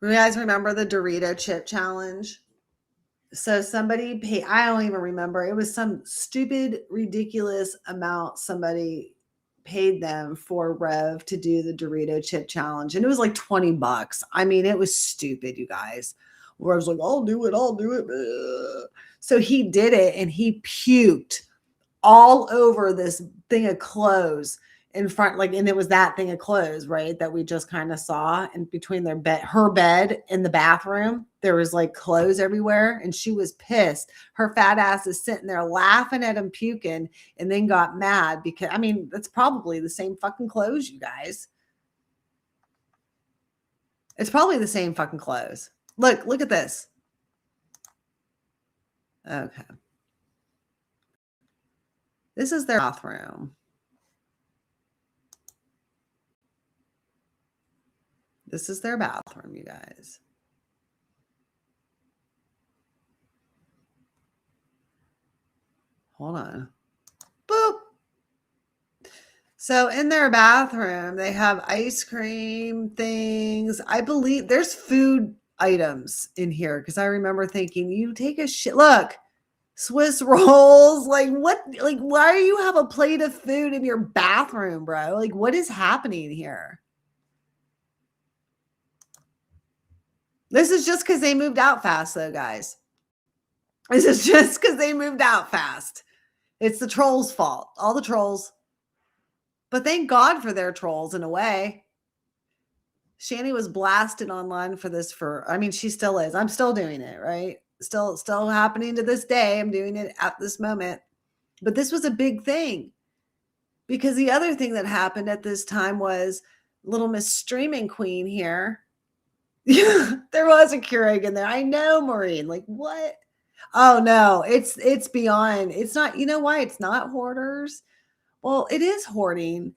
You guys remember the Dorito chip challenge? So somebody paid, I don't even remember. It was some stupid, ridiculous amount somebody paid them for Rev to do the Dorito chip challenge. And it was like $20. I mean, it was stupid, you guys. Where I was like, I'll do it. So he did it and he puked all over this thing of clothes in front, like, and it was that thing of clothes, right? That we just kind of saw. And between their bed, her bed and the bathroom, there was like clothes everywhere. And she was pissed. Her fat ass is sitting there laughing at him puking and then got mad because, I mean, that's probably the same fucking clothes, you guys. It's probably the same fucking clothes. Look at this. Okay. This is their bathroom. This is their bathroom, you guys. Hold on. Boop. So in their bathroom, they have ice cream things. I believe there's food items in here because I remember thinking, you take a shit. Look, Swiss rolls. Like what? Like why do you have a plate of food in your bathroom, bro? Like what is happening here? This is just because they moved out fast, though, guys. This is just because they moved out fast. It's the trolls' fault. All the trolls. But thank God for their trolls in a way. Shanny was blasted online for this I mean, she still is. I'm still doing it, right? Still happening to this day. I'm doing it at this moment. But this was a big thing. Because the other thing that happened at this time was little Miss Streaming Queen here. There was a Keurig in there. I know, Maureen. Like, what? Oh, no. It's beyond. It's not. You know why it's not hoarders? Well, it is hoarding.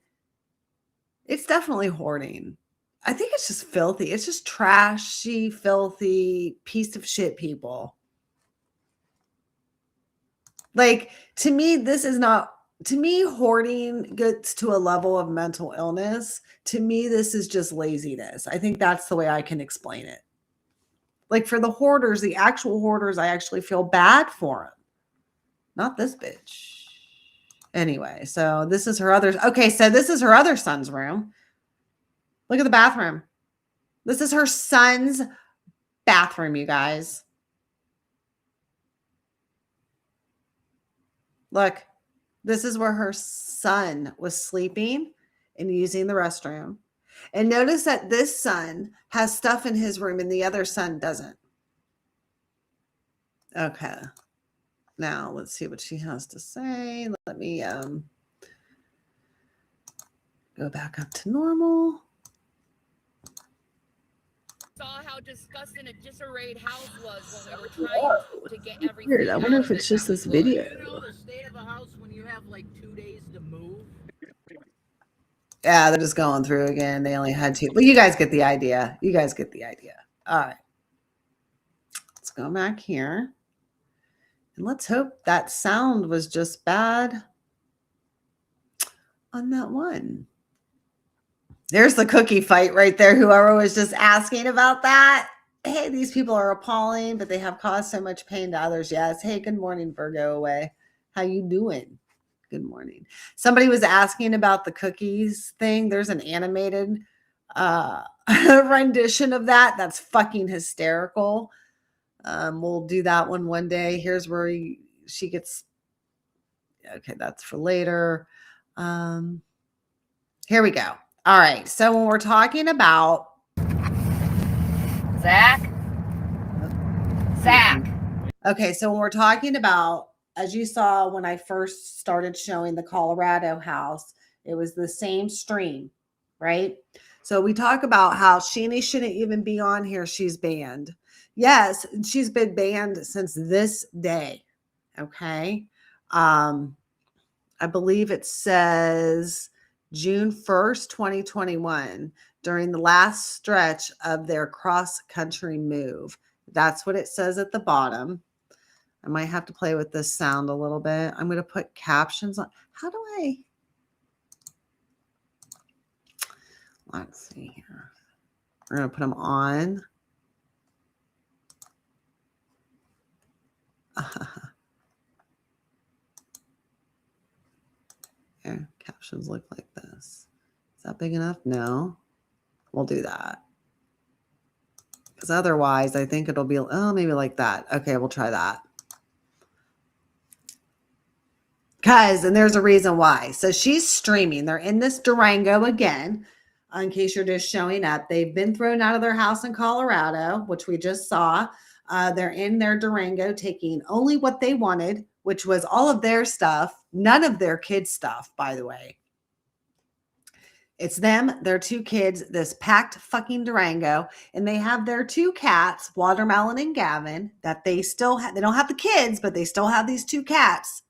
It's definitely hoarding. I think it's just filthy. It's just trashy, filthy piece of shit people. Like, to me, this is not. To me, hoarding gets to a level of mental illness. To me, this is just laziness. I think that's the way I can explain it. Like for the hoarders, the actual hoarders, I actually feel bad for them. Not this bitch. Anyway, so this is her other. Okay, so this is her other son's room. Look at the bathroom. This is her son's bathroom, you guys. Look. This is where her son was sleeping and using the restroom. And notice that this son has stuff in his room and the other son doesn't. Okay. Now let's see what she has to say. Let me go back up to normal. Saw how disgusting a disarrayed house was when we were trying to get everything. Weird. I wonder if it's just this video. You know the state of a house when you have like 2 days to move? Yeah, they're just going through again. They only had 2. But you guys get the idea. You guys get the idea. All right. Let's go back here. And let's hope that sound was just bad on that one. There's the cookie fight right there. Whoever was just asking about that. hey, these people are appalling, but they have caused so much pain to others. Yes. Hey, good morning, Virgo away. How you doing? Good morning. Somebody was asking about the cookies thing. There's an animated rendition of that. That's fucking hysterical. We'll do that one day. Here's where she gets, okay, that's for later. Here we go. All right. So when we're talking about Zach. Okay, so when we're talking about, as you saw when I first started showing the Colorado house, it was the same stream, right? So we talk about how Shanny shouldn't even be on here. She's banned. Yes, she's been banned since this day. Okay. I believe it says June 1st, 2021, during the last stretch of their cross-country move. That's what it says at the bottom. I might have to play with this sound a little bit. I'm going to put captions on. How do I? Let's see here. We're going to put them on. Here, captions look like this. Is that big enough? No. We'll do that. Because otherwise, I think it'll be, oh, maybe like that. Okay, we'll try that. And there's a reason why. So she's streaming. They're in this Durango again. In case you're just showing up, they've been thrown out of their house in Colorado, which we just saw. They're in their Durango taking only what they wanted, which was all of their stuff, none of their kids' stuff, by the way. It's them, their two kids, this packed fucking Durango, and they have their two cats, Watermelon and Gavin, that they still have. They don't have the kids, but they still have these two cats,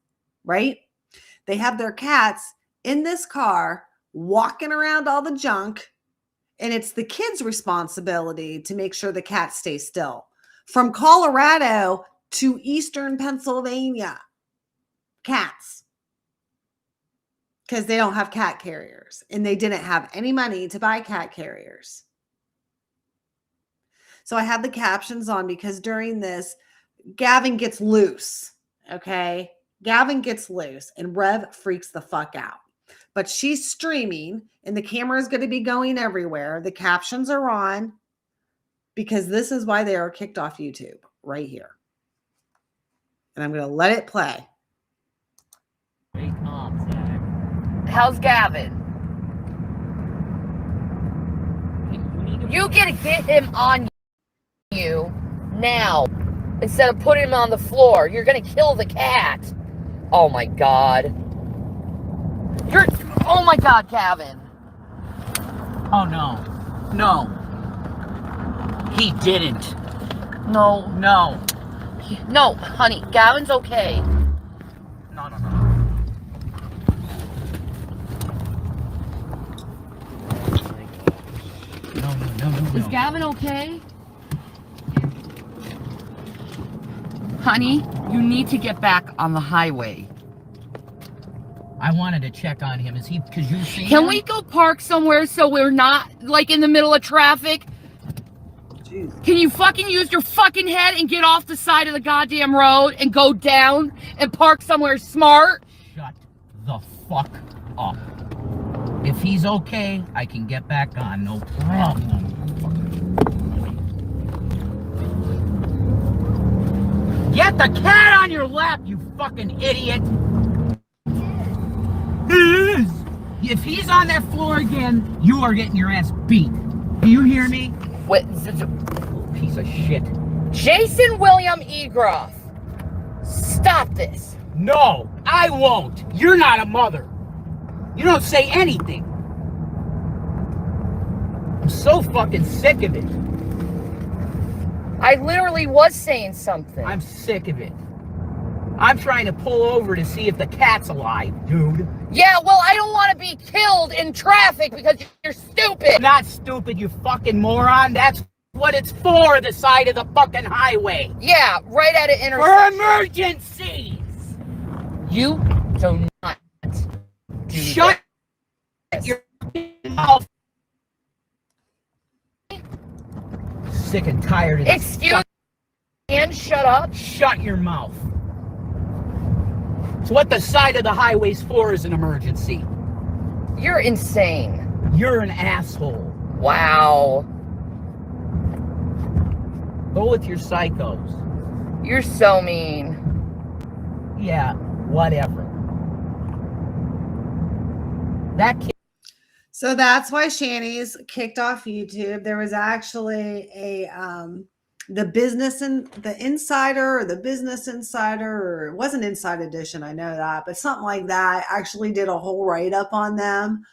right? They have their cats in this car walking around all the junk, and it's the kids' responsibility to make sure the cats stay still. From Colorado to Eastern Pennsylvania, cats. Because they don't have cat carriers, and they didn't have any money to buy cat carriers. So I have the captions on because during this, Gavin gets loose, okay? Gavin gets loose, and Rev freaks the fuck out. But she's streaming, and the camera is going to be going everywhere. The captions are on because this is why they are kicked off YouTube right here. And I'm going to let it play. How's Gavin? You gotta get him on you now instead of putting him on the floor. You're gonna kill the cat. Oh my god. Oh my god, Gavin. Oh no. No. He didn't. No. No. No, honey, Gavin's okay. No. No. Is Gavin okay? Honey, you need to get back on the highway. I wanted to check on him. Is he, because you see Can him? we go park somewhere so we're not, like, in the middle of traffic? Jeez. Can you fucking use your fucking head and get off the side of the goddamn road and go down and park somewhere smart? Shut the fuck up. If he's okay, I can get back on. No problem. Get the cat on your lap, you fucking idiot. It is. If he's on that floor again, you are getting your ass beat. Do you hear me? Wait, Piece of shit. Jason William Egroff. Stop this. No, I won't. You're not a mother. You don't say anything. I'm so fucking sick of it. I literally was saying something. I'm sick of it. I'm trying to pull over to see if the cat's alive, dude. Yeah, well, I don't want to be killed in traffic because you're stupid. Not stupid, you fucking moron. That's what it's for, the side of the fucking highway. Yeah, right at an For intersection. emergencies. You do not do Shut this. your mouth. sick and tired of this. Excuse me, and shut up. Shut your mouth. So what the side of the highway's for is an emergency. You're insane. You're an asshole. Wow. Go with your psychos. You're so mean. Yeah, whatever. That kid. So that's why Shanny's kicked off YouTube. There was actually a the Business and the Insider or the Business Insider, or it wasn't Inside Edition, I know that, but something like that actually did a whole write-up on them.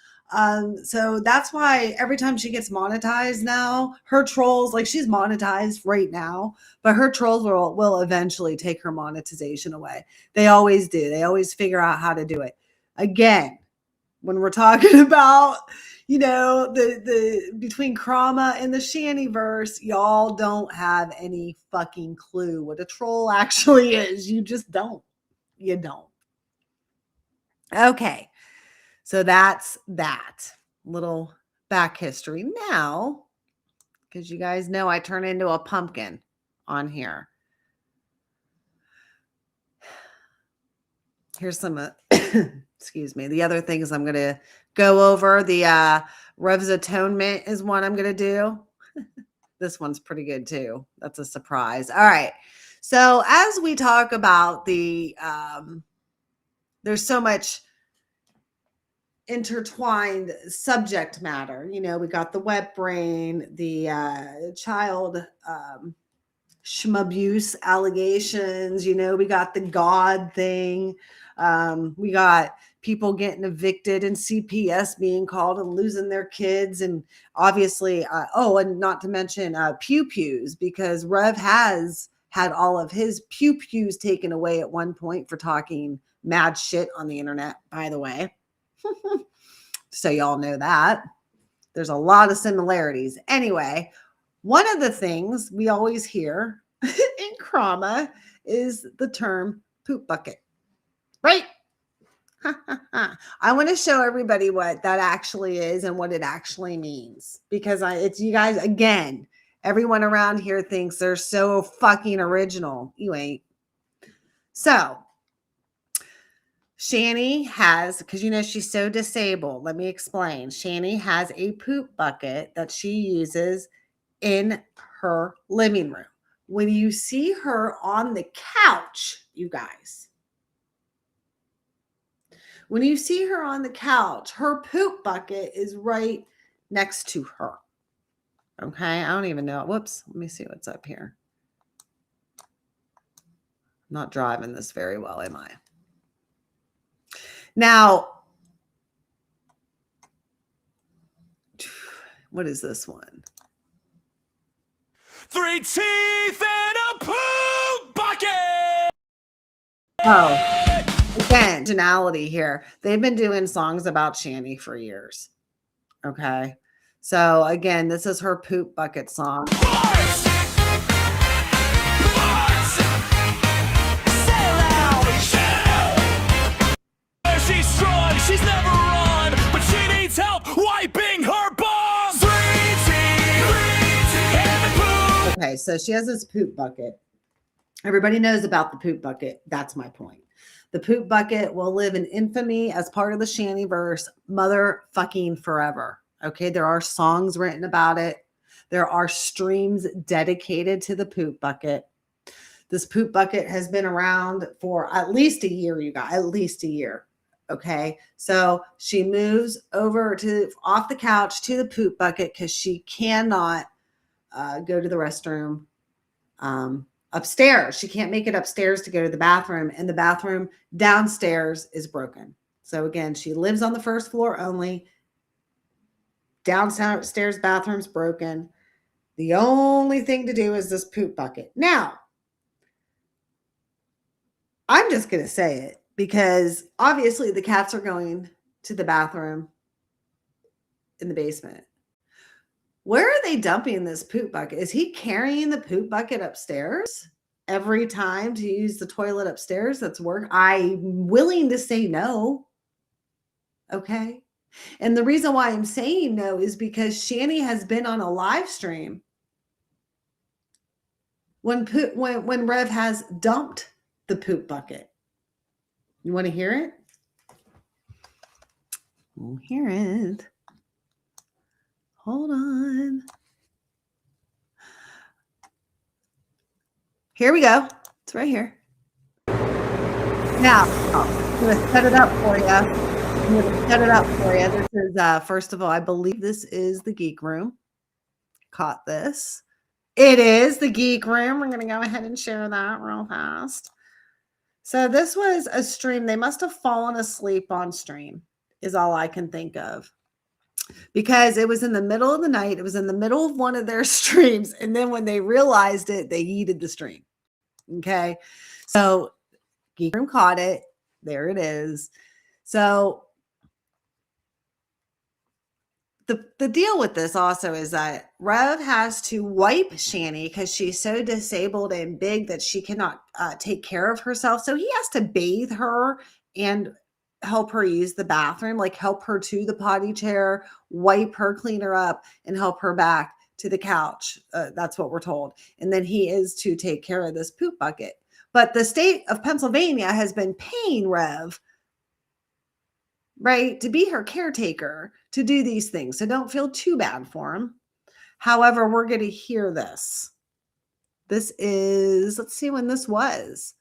So that's why every time she gets monetized now, her trolls, like she's monetized right now, but her trolls will eventually take her monetization away. They always do. They always figure out how to do it. Again, when we're talking about, you know, the between Krama and the Shannyverse, y'all don't have any fucking clue what a troll actually is. You just don't. You don't. Okay. So that's that little back history. Now, because you guys know I turn into a pumpkin on here. Here's some, excuse me, the other things I'm going to go over. The Rev's Atonement is one I'm going to do. This one's pretty good too. That's a surprise. All right. So as we talk about the, there's so much intertwined subject matter. You know, we got the wet brain, the child abuse allegations, you know, we got the God thing. We got people getting evicted and CPS being called and losing their kids. And obviously, and not to mention pew-pews, because Rev has had all of his pew-pews taken away at one point for talking mad shit on the internet, by the way. So y'all know that. There's a lot of similarities. Anyway, one of the things we always hear in Krama is the term poop bucket, right? I want to show everybody what that actually is and what it actually means, because it's you guys, again, everyone around here thinks they're so fucking original. You ain't. So Shanny has, because you know she's so disabled. Let me explain. Shanny has a poop bucket that she uses in her living room. When you see her on the couch, you guys, when you see her on the couch, her poop bucket is right next to her. Okay, I don't even know. Whoops, let me see what's up here. I'm not driving this very well, am I? Now, what is this one? 3 teeth and a poop bucket. Oh, again, originality here. They've been doing songs about Shanny for years. Okay. So again, this is her poop bucket song. Bars! Bars! Say loud! Shout! She's strong, she's never run, but she needs help wiping her bum. 3 teeth and a poop. Okay, so she has this poop bucket. Everybody knows about the poop bucket. That's my point. The poop bucket will live in infamy as part of the Shannyverse motherfucking forever. Okay, there are songs written about it. There are streams dedicated to the poop bucket. This poop bucket has been around for at least a year, you guys, at least a year. Okay, so she moves over to off the couch to the poop bucket because she cannot go to the restroom upstairs. She can't make it upstairs to go to the bathroom, and the bathroom downstairs is broken. So again, she lives on the first floor only. Downstairs bathroom's broken. The only thing to do is this poop bucket. Now, I'm just going to say it because obviously the cats are going to the bathroom in the basement. Where are they dumping this poop bucket? Is he carrying the poop bucket upstairs every time to use the toilet upstairs? That's work. I'm willing to say no. Okay. And the reason why I'm saying no is because Shanny has been on a live stream when Rev has dumped the poop bucket. You want to hear it? We'll hear it. Hold on. Here we go. It's right here. Now, I'm going to set it up for you. This is, first of all, I believe this is the geek room. Caught this. It is the geek room. We're going to go ahead and share that real fast. So this was a stream. They must have fallen asleep on stream is all I can think of. Because it was in the middle of the night. It was in the middle of one of their streams. And then when they realized it, they yeeted the stream. Okay. So Geek Room caught it. There it is. So the deal with this also is that Rev has to wipe Shanny because she's so disabled and big that she cannot take care of herself. So he has to bathe her and help her use the bathroom, like help her to the potty chair, wipe her, clean her up, and help her back to the couch. That's what we're told. And then he is to take care of this poop bucket. But the state of Pennsylvania has been paying Rev, right, to be her caretaker, to do these things. So don't feel too bad for him. However, we're going to hear this. This is, let's see when this was.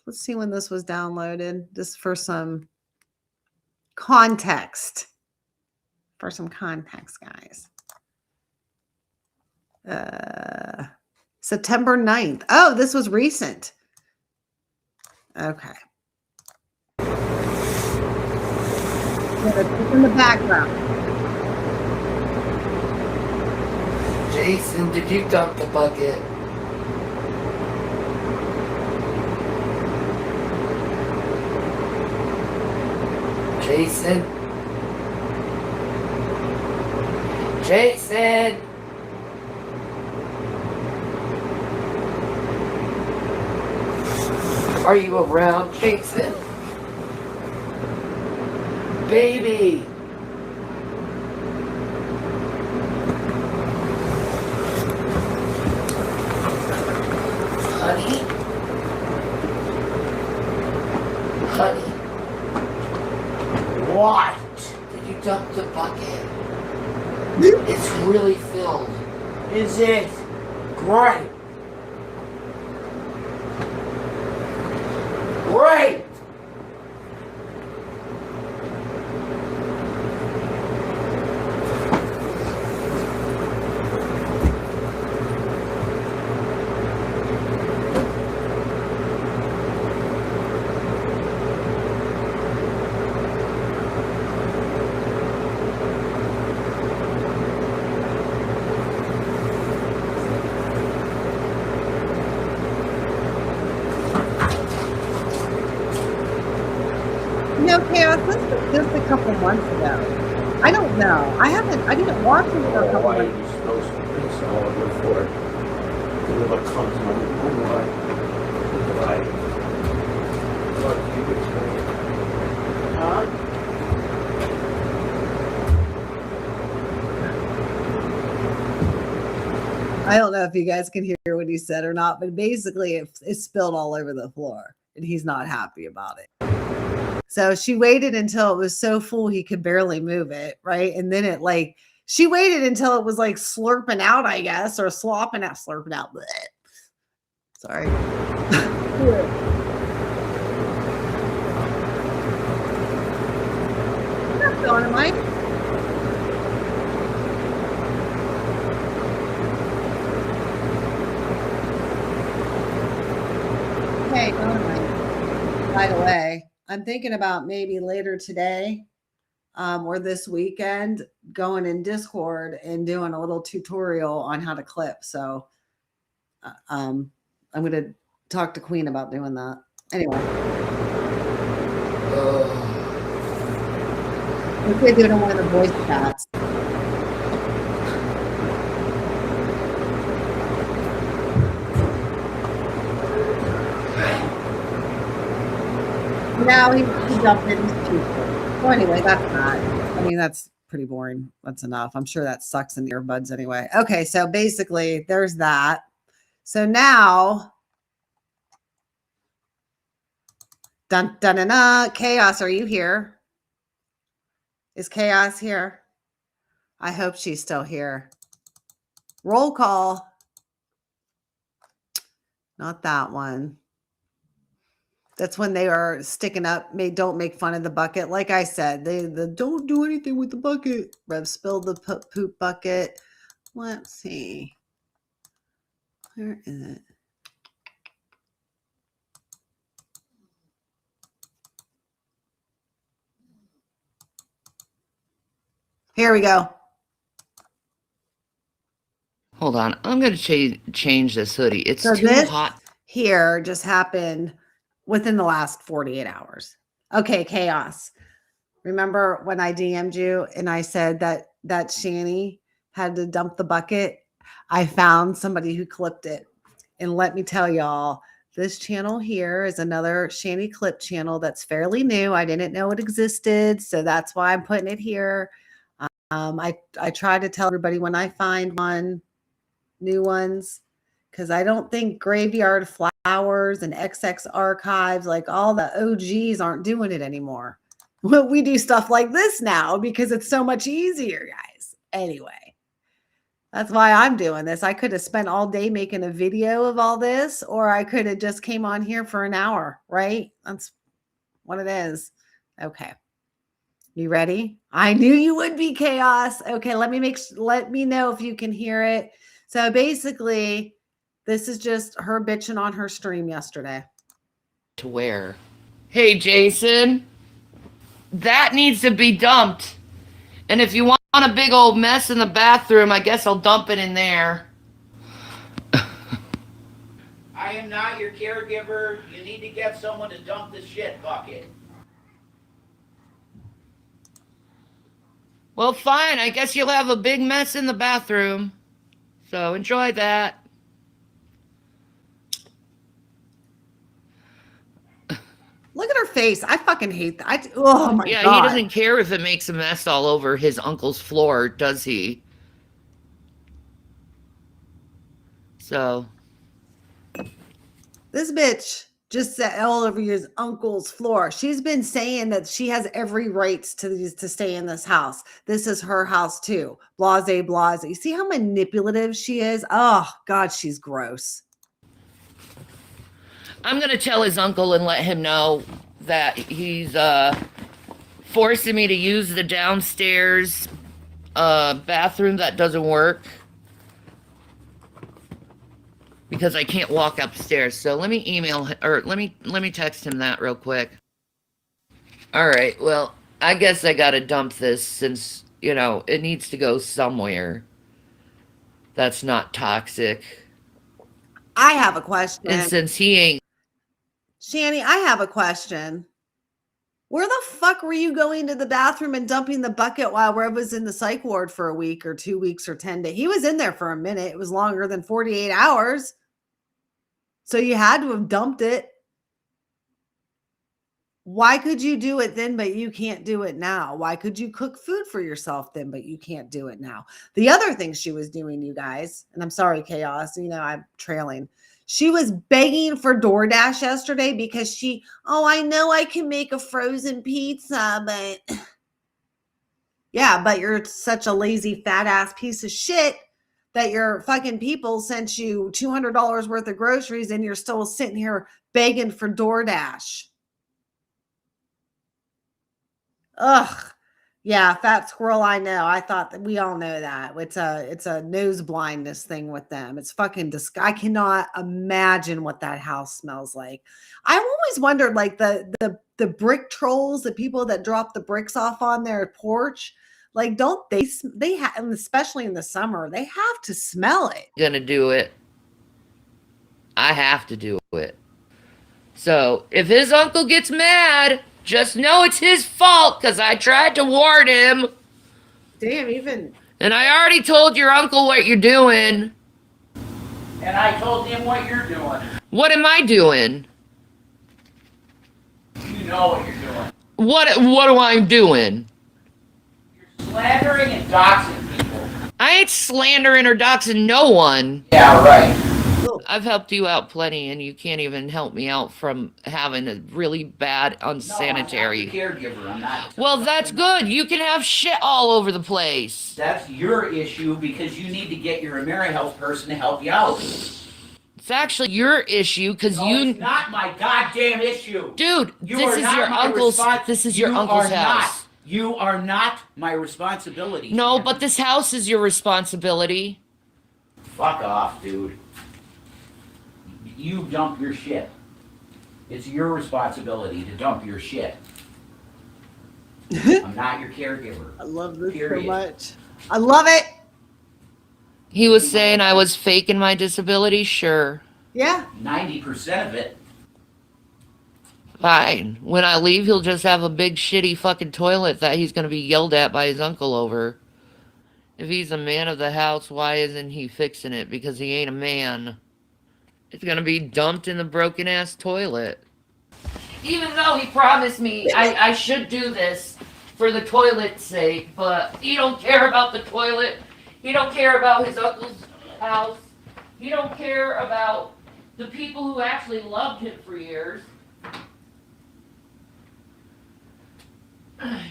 Let's see when this was downloaded, just for some context. For some context, guys. September 9th. Oh, this was recent. Okay. It's in the background. Jason, did you dump the bucket? Jason? Jason? Are you around, Jason? Baby! Honey? Honey? What? Did you dump the bucket? It's really filled. Is it? Great! Great! No, Chaos, this was just a couple months ago. I don't know. I didn't watch it for a couple months. I don't know if you guys can hear what he said or not, but basically it spilled all over the floor and he's not happy about it. So she waited until it was so full he could barely move it, right? And then she waited until it was like slurping out, I guess, or slurping out. Blech. Sorry. What's going on, Mike? Hey, Mike. By the way, I'm thinking about maybe later today or this weekend going in Discord and doing a little tutorial on how to clip. So I'm going to talk to Queen about doing that. Anyway. We could do it in one of the voice chats. Now he jumped in. So anyway, that's not. I mean, that's pretty boring. That's enough. I'm sure that sucks in the earbuds anyway. Okay, so basically, there's that. So now, dun dun dun dun, Chaos, are you here? Is Chaos here? I hope she's still here. Roll call. Not that one. That's when they are sticking up. Don't make fun of the bucket. Like I said, they don't do anything with the bucket. Rev spilled the poop bucket. Let's see. Where is it? Here we go. Hold on. I'm going to change this hoodie. It's So too this hot. here just happened within the last 48 hours. Okay, Chaos. Remember when I DM'd you and I said that Shanny had to dump the bucket? I found somebody who clipped it. And let me tell y'all, this channel here is another Shanny clip channel that's fairly new. I didn't know it existed, so that's why I'm putting it here. I try to tell everybody when I find new ones, because I don't think Graveyard Flowers and XX Archives, like all the OGs, aren't doing it anymore. We do stuff like this now because it's so much easier, guys. Anyway, that's why I'm doing this. I could have spent all day making a video of all this, or I could have just came on here for an hour, right? That's what it is. Okay. You ready? I knew you would be, Chaos. Okay, let me know if you can hear it. So basically, this is just her bitching on her stream yesterday. To wear. Hey, Jason. That needs to be dumped. And if you want a big old mess in the bathroom, I guess I'll dump it in there. I am not your caregiver. You need to get someone to dump the shit bucket. Well, fine. I guess you'll have a big mess in the bathroom. So enjoy that. Look at her face. I fucking hate that. Oh my Yeah, God. he doesn't care if it makes a mess all over his uncle's floor, does he? So. This bitch just said all over his uncle's floor. She's been saying that she has every right to stay in this house. This is her house too. Blase, blase. You see how manipulative she is? Oh God, she's gross. I'm going to tell his uncle and let him know that he's forcing me to use the downstairs bathroom that doesn't work because I can't walk upstairs. So let me email him, or let me text him that real quick. All right, well, I guess I got to dump this since, you know, it needs to go somewhere that's not toxic. I have a question. And since he ain't. Shanny, I have a question. Where the fuck were you going to the bathroom and dumping the bucket while Rev was in the psych ward for a week or 2 weeks or 10 days? He was in there for a minute. It was longer than 48 hours. So you had to have dumped it. Why could you do it then, but you can't do it now? Why could you cook food for yourself then, but you can't do it now? The other thing she was doing, you guys, and I'm sorry, Chaos, you know, I'm trailing. She was begging for DoorDash yesterday because I know I can make a frozen pizza, but yeah, but you're such a lazy fat ass piece of shit that your fucking people sent you $200 worth of groceries and you're still sitting here begging for DoorDash. Ugh. Yeah, fat squirrel, I know. I thought that we all know that. It's a nose blindness thing with them. It's fucking disgusting. I cannot imagine what that house smells like. I've always wondered, like the brick trolls, the people that drop the bricks off on their porch, like don't they have, especially in the summer, they have to smell it. Gonna do it. I have to do it. So if his uncle gets mad, just know it's his fault because I tried to warn him. Damn, even. And I already told your uncle what you're doing. And I told him what you're doing. What am I doing? You know what you're doing. What am I doing? You're slandering and doxing people. I ain't slandering or doxing no one. Yeah, right. I've helped you out plenty, and you can't even help me out from having a really bad unsanitary. No, I'm not the caregiver. I'm not. Well, that's good. You can have shit all over the place. That's your issue because you need to get your AmeriHealth person to help you out. It's actually your issue because No, it's not my goddamn issue. Dude, You this are is not your my uncle's. respons- This is your You uncle's are house. not. You are not my responsibility. No, Shannon. but this house is your responsibility. Fuck off, dude. You dump your shit. It's your responsibility to dump your shit. I'm not your caregiver. I love this Period. so much. I love it. He was saying I was faking my disability. Sure. Yeah. 90% of it. Fine. When I leave, he'll just have a big shitty fucking toilet that he's going to be yelled at by his uncle over. If he's a man of the house, why isn't he fixing it? Because he ain't a man. It's going to be dumped in the broken ass toilet. Even though he promised me I should do this for the toilet's sake, but he don't care about the toilet. He don't care about his uncle's house. He don't care about the people who actually loved him for years.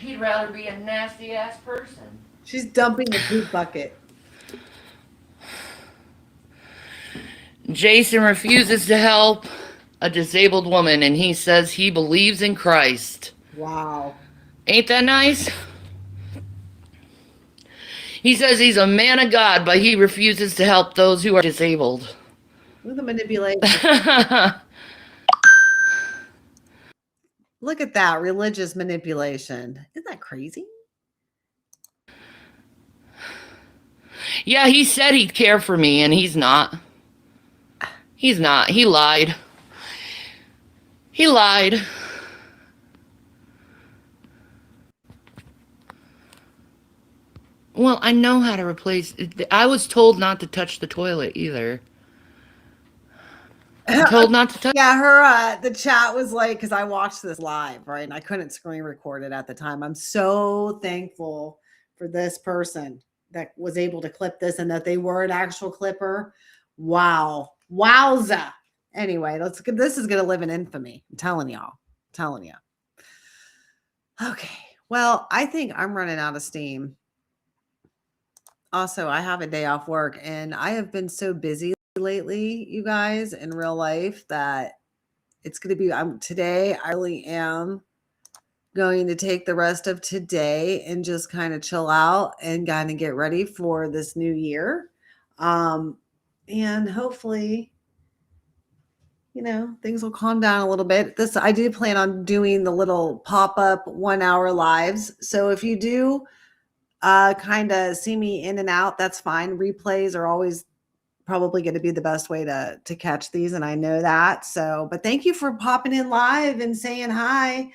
He'd rather be a nasty ass person. She's dumping the poop bucket. Jason refuses to help a disabled woman, and he says he believes in Christ. Wow. Ain't that nice? He says he's a man of God, but he refuses to help those who are disabled. Look at the manipulation. Look at that religious manipulation. Isn't that crazy? Yeah, he said he'd care for me, and he's not. He's not. He lied. He lied. Well, I know how to replace it. I was told not to touch the toilet either. I'm told not to touch. Yeah, her the chat was like, because I watched this live, right? And I couldn't screen record it at the time. I'm so thankful for this person that was able to clip this and that they were an actual clipper. Wow. Wowza. Anyway, this is gonna live in infamy. I'm telling y'all. Okay. Well, I think I'm running out of steam. Also, I have a day off work and I have been so busy lately, you guys, in real life that it's going to be today I really am going to take the rest of today and just kind of chill out and kind of get ready for this new year. And hopefully, things will calm down a little bit. I do plan on doing the little pop-up 1 hour lives. So if you do kind of see me in and out, that's fine. Replays are always probably going to be the best way to catch these, and I know that. So, but thank you for popping in live and saying hi.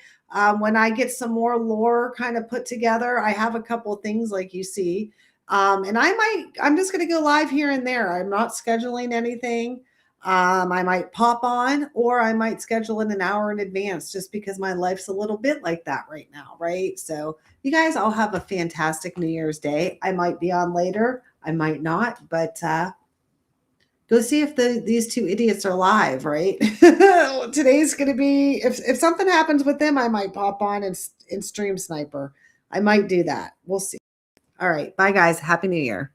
When I get some more lore kind of put together, I have a couple of things like you see, and I'm just going to go live here and there. I'm not scheduling anything. I might pop on, or I might schedule in an hour in advance, just because my life's a little bit like that right now, right? So you guys all have a fantastic New Year's Day. I might be on later, I might not, but go see if these two idiots are live, right? Today's going to be, if something happens with them, I might pop on and stream Sniper. I might do that. We'll see. All right. Bye, guys. Happy New Year.